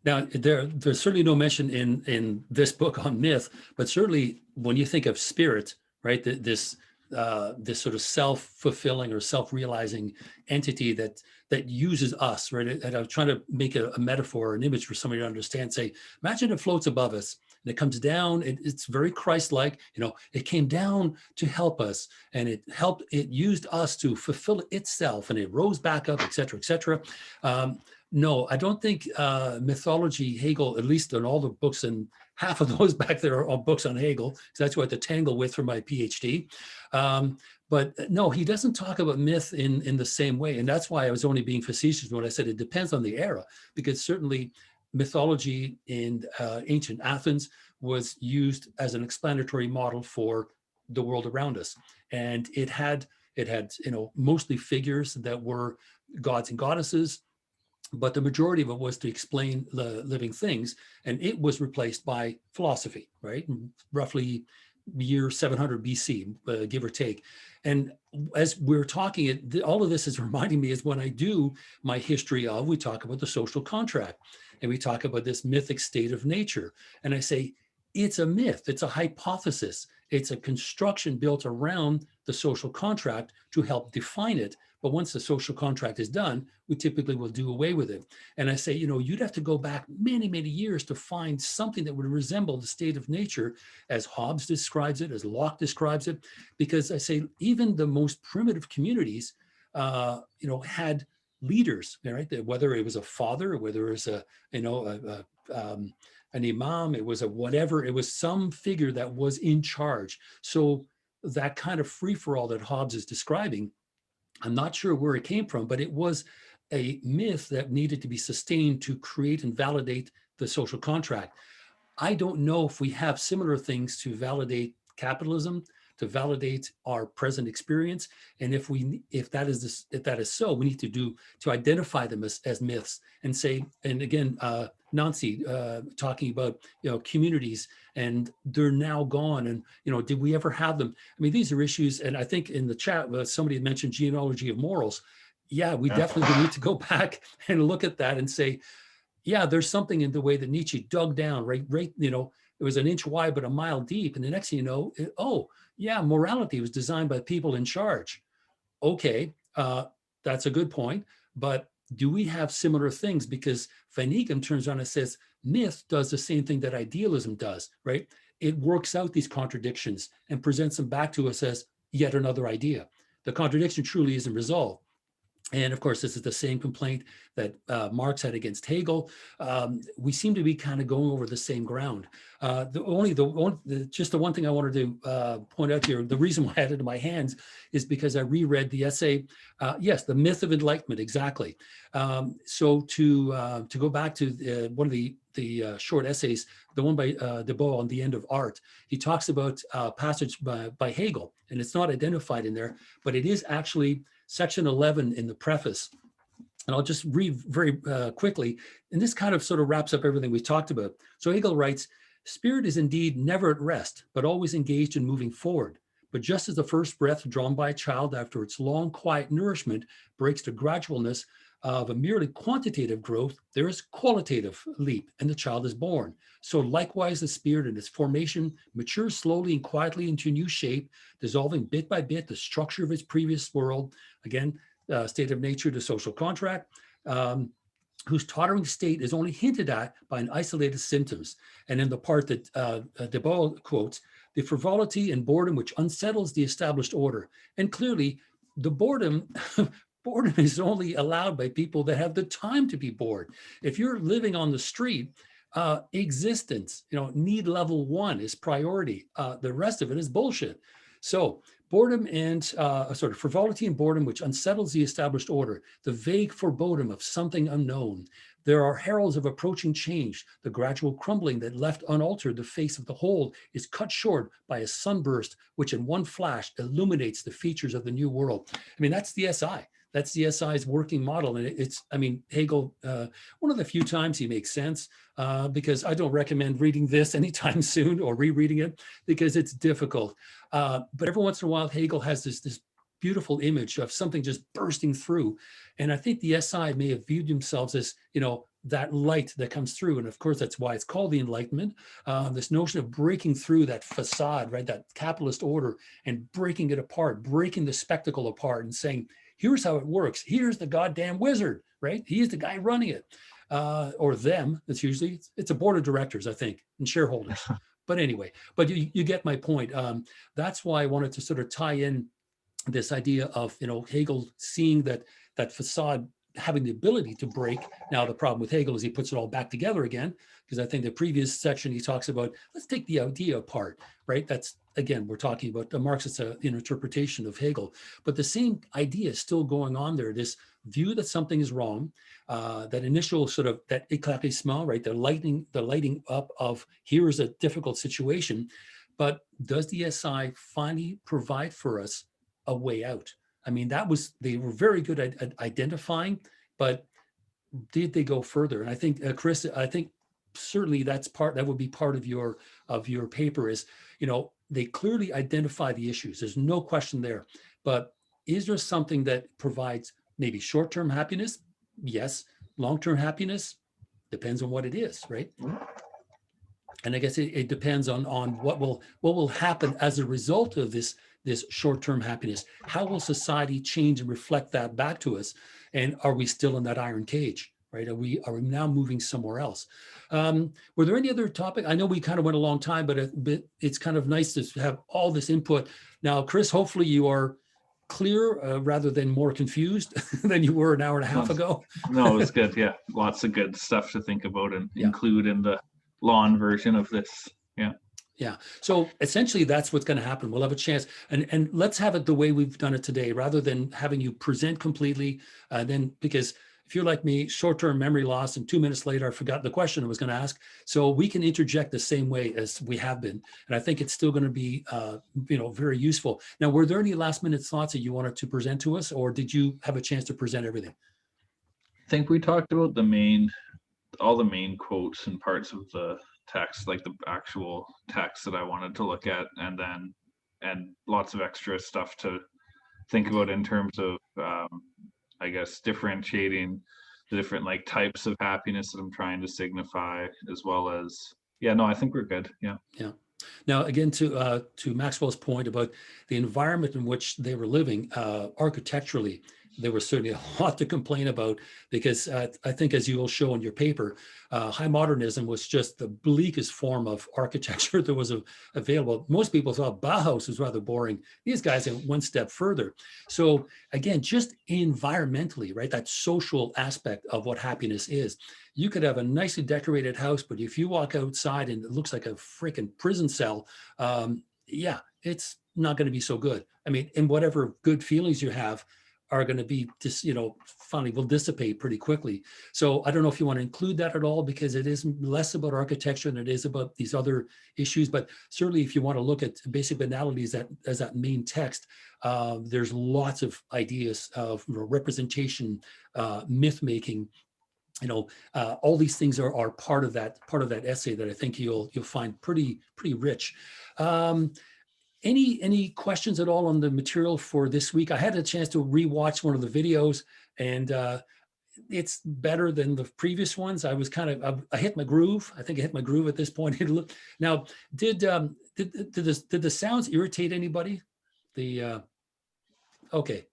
Now, there's certainly no mention in this book on myth, but certainly when you think of spirit, right, this sort of self-fulfilling or self-realizing entity that uses us, right? And I'm trying to make a metaphor, or an image for somebody to understand. Say, imagine it floats above us and it comes down. It's very Christ-like. It came down to help us, and it used us to fulfill itself, and it rose back up, et cetera, et cetera. No, I don't think mythology, Hegel, at least in all the books, and half of those back there are all books on Hegel, because that's what I had to tangle with for my PhD. But no, he doesn't talk about myth in the same way. And that's why I was only being facetious when I said it depends on the era, because certainly mythology in ancient Athens was used as an explanatory model for the world around us. And it had mostly figures that were gods and goddesses, but the majority of it was to explain the living things, and it was replaced by philosophy, right? Roughly year 700 BC, give or take. And as we're talking, all of this is reminding me is when I do my history of, we talk about the social contract, and we talk about this mythic state of nature. And I say, it's a myth, it's a hypothesis, it's a construction built around the social contract to help define it. But once the social contract is done, we typically will do away with it. And I say, you'd have to go back many, many years to find something that would resemble the state of nature as Hobbes describes it, as Locke describes it, because I say even the most primitive communities, had leaders, right? Whether it was a father, whether it was an imam, it was a whatever, it was some figure that was in charge. So that kind of free-for-all that Hobbes is describing, I'm not sure where it came from, but it was a myth that needed to be sustained to create and validate the social contract. I don't know if we have similar things to validate capitalism, to validate our present experience. And if that is so, we need to identify them as myths and say, and again, Nancy talking about communities, and they're now gone, and did we ever have them? I mean, these are issues, and I think in the chat somebody had mentioned genealogy of morals. Yeah, we definitely need to go back and look at that and say, yeah, there's something in the way that Nietzsche dug down, right, it was an inch wide but a mile deep, and the next thing you know, morality was designed by people in charge. Okay, that's a good point, but do we have similar things? Because Van Eeghem turns around and says, myth does the same thing that idealism does, right? It works out these contradictions and presents them back to us as yet another idea. The contradiction truly isn't resolved. And of course, this is the same complaint that Marx had against Hegel. We seem to be kind of going over the same ground. Just the one thing I wanted to point out here, the reason why I had it in my hands is because I reread the essay. Yes, The Myth of Enlightenment, exactly. So to go back to one of the short essays, the one by Debout on the end of art, he talks about a passage by Hegel, and it's not identified in there, but it is actually section 11 in the preface. And I'll just read very quickly. And this kind of sort of wraps up everything we talked about. So Hegel writes, "Spirit is indeed never at rest, but always engaged in moving forward. But just as the first breath drawn by a child after its long, quiet nourishment breaks the gradualness of a merely quantitative growth, there is qualitative leap, and the child is born. So likewise, the spirit in its formation matures slowly and quietly into a new shape, dissolving bit by bit the structure of its previous world." Again, state of nature to social contract, whose tottering state is only hinted at by an isolated symptoms. And in the part that Debout quotes, "the frivolity and boredom which unsettles the established order." And clearly, the boredom boredom is only allowed by people that have the time to be bored. If you're living on the street, existence, need level 1 is priority. The rest of it is bullshit. So boredom and sort of frivolity and boredom, which unsettles the established order, the vague foreboding of something unknown. There are heralds of approaching change. The gradual crumbling that left unaltered the face of the whole is cut short by a sunburst, which in one flash illuminates the features of the new world. I mean, that's the SI. That's the SI's working model. And Hegel, one of the few times he makes sense, because I don't recommend reading this anytime soon or rereading it because it's difficult. But every once in a while, Hegel has this beautiful image of something just bursting through. And I think the SI may have viewed themselves as, that light that comes through. And of course, that's why it's called the Enlightenment. This notion of breaking through that facade, right, that capitalist order, and breaking it apart, breaking the spectacle apart and saying, here's how it works. Here's the goddamn wizard, right? He's the guy running it, or them. It's a board of directors, I think, and shareholders. But anyway, but you get my point. That's why I wanted to sort of tie in this idea of, Hegel seeing that facade having the ability to break. Now, the problem with Hegel is he puts it all back together again, because I think the previous section he talks about, let's take the idea apart, right? That's, again, we're talking about the Marxist interpretation of Hegel, but the same idea is still going on there. This view that something is wrong, that initial sort of, that éclaircissement, right? The lighting up of here is a difficult situation, but does the SI finally provide for us a way out? I mean, they were very good at identifying, but did they go further? And I think, Chris, certainly that would be part of your paper is, they clearly identify the issues. There's no question there. But is there something that provides maybe short-term happiness? Yes. Long-term happiness depends on what it is, right? And I guess it depends on what will happen as a result of this short-term happiness. How will society change and reflect that back to us? And are we still in that iron cage, right? Are we now moving somewhere else? Were there any other topic? I know we kind of went a long time, but it's kind of nice to have all this input. Now, Chris, hopefully you are clear rather than more confused than you were an hour and a half ago. No, it was good. Yeah, lots of good stuff to think about and include in the lawn version of this. Yeah. So essentially that's what's going to happen. We'll have a chance and let's have it the way we've done it today, rather than having you present completely. Then, because if you're like me, short-term memory loss, and 2 minutes later, I forgot the question I was going to ask. So we can interject the same way as we have been. And I think it's still going to be, very useful. Now, were there any last minute thoughts that you wanted to present to us, or did you have a chance to present everything? I think we talked about all the main quotes and parts of the text, like the actual text that I wanted to look at, and lots of extra stuff to think about in terms of I guess differentiating the different types of happiness that I'm trying to signify, as well as I think we're good. Yeah. Now, again, to Maxwell's point about the environment in which they were living architecturally, there was certainly a lot to complain about because I think, as you will show in your paper, high modernism was just the bleakest form of architecture that was available. Most people thought Bauhaus was rather boring. These guys went one step further. So again, just environmentally, right, that social aspect of what happiness is. You could have a nicely decorated house, but if you walk outside and it looks like a freaking prison cell, yeah, it's not going to be so good. I mean, and whatever good feelings you have are going to be just, finally will dissipate pretty quickly. So I don't know if you want to include that at all, because it is less about architecture than it is about these other issues. But certainly if you want to look at basic banalities as that main text, there's lots of ideas of representation, myth making, all these things are part of that essay that I think you'll find pretty rich. Any questions at all on the material for this week? I had a chance to rewatch one of the videos, and it's better than the previous ones. I was I hit my groove. I think I hit my groove at this point. Now, did the sounds irritate anybody? Okay.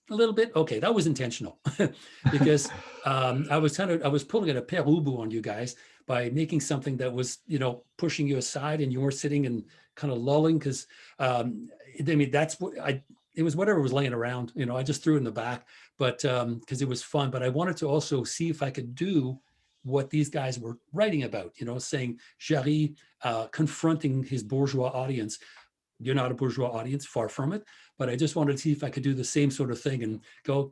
A little bit. Okay, that was intentional because I was pulling at a père ubu on you guys by making something that was, pushing you aside and you were sitting and kind of lulling because, I mean, it was whatever was laying around, I just threw it in the back, but because it was fun. But I wanted to also see if I could do what these guys were writing about, saying Jarry confronting his bourgeois audience. You're not a bourgeois audience, far from it. But I just wanted to see if I could do the same sort of thing and go,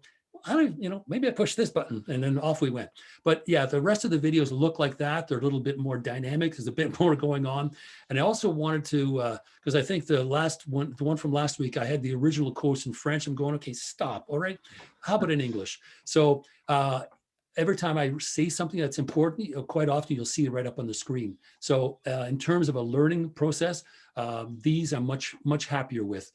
maybe I push this button, and then off we went. But yeah, the rest of the videos look like that. They're a little bit more dynamic. There's a bit more going on. And I also wanted to, because I think the one from last week, I had the original quotes in French. I'm going, okay, stop. All right. How about in English? So every time I say something that's important, quite often you'll see it right up on the screen. So in terms of a learning process, these I'm much happier with.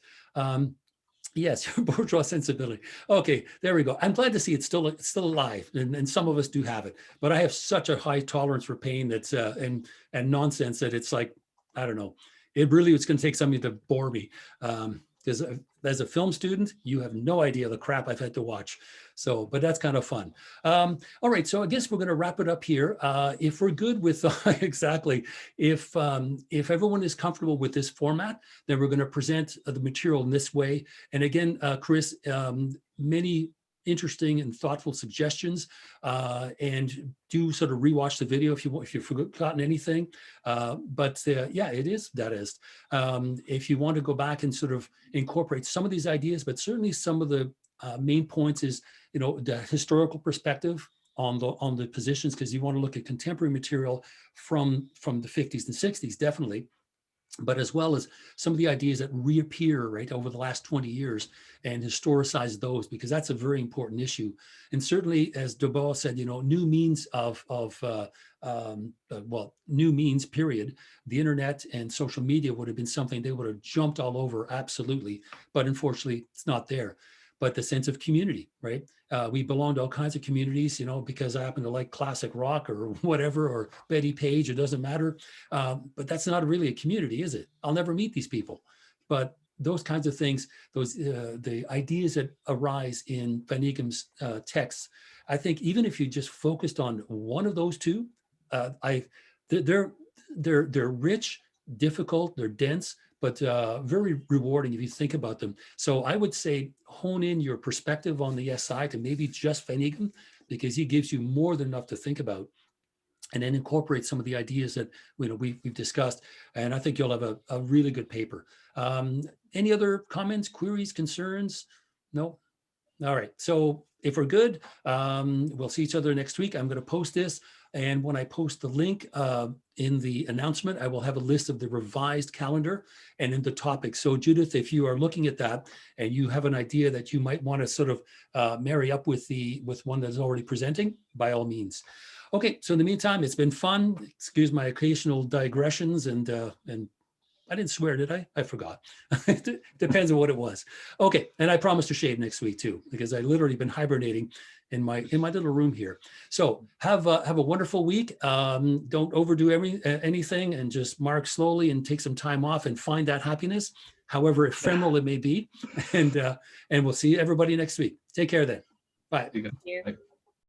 Yes, bourgeois sensibility. Okay, there we go. I'm glad to see it's still alive, and some of us do have it. But I have such a high tolerance for pain that's and nonsense that it's like, I don't know. It really is going to take something to bore me. Because as a film student, you have no idea the crap I've had to watch. So, but that's kind of fun. All right, so I guess we're going to wrap it up here. If we're good with exactly, if everyone is comfortable with this format, then we're going to present the material in this way. And again, Chris, many interesting and thoughtful suggestions, and do sort of rewatch the video if you've forgotten anything. But yeah, it is Dadaist. If you want to go back and sort of incorporate some of these ideas, but certainly some of the main points is, the historical perspective on the positions, because you want to look at contemporary material from the 50s and 60s, definitely. But as well as some of the ideas that reappear right over the last 20 years and historicize those, because that's a very important issue. And certainly, as Debord said, new means new means, period. The internet and social media would have been something they would have jumped all over, absolutely. But unfortunately, it's not there. But the sense of community, right? We belong to all kinds of communities, because I happen to like classic rock or whatever, or Betty Page, it doesn't matter. But that's not really a community, is it? I'll never meet these people. But those kinds of things, the ideas that arise in Van Eekham's texts, I think even if you just focused on one of those two, they're rich, difficult, they're dense, but very rewarding if you think about them. So I would say hone in your perspective on the SI to maybe just Van Eekham, because he gives you more than enough to think about, and then incorporate some of the ideas that we've discussed. And I think you'll have a really good paper. Any other comments, queries, concerns? No? All right. So if we're good, we'll see each other next week. I'm going to post this. And when I post the link in the announcement, I will have a list of the revised calendar and in the topics. So Judith, if you are looking at that and you have an idea that you might want to sort of marry up with one that is already presenting, by all means. Okay, so in the meantime, it's been fun. Excuse my occasional digressions and I didn't swear, did I? I forgot. Depends on what it was. Okay, and I promise to shave next week too, because I literally been hibernating in my little room here. So have a wonderful week. Don't overdo anything, and just mark slowly and take some time off and find that happiness, however ephemeral it may be. And we'll see everybody next week. Take care then. Bye. You go. you. Like,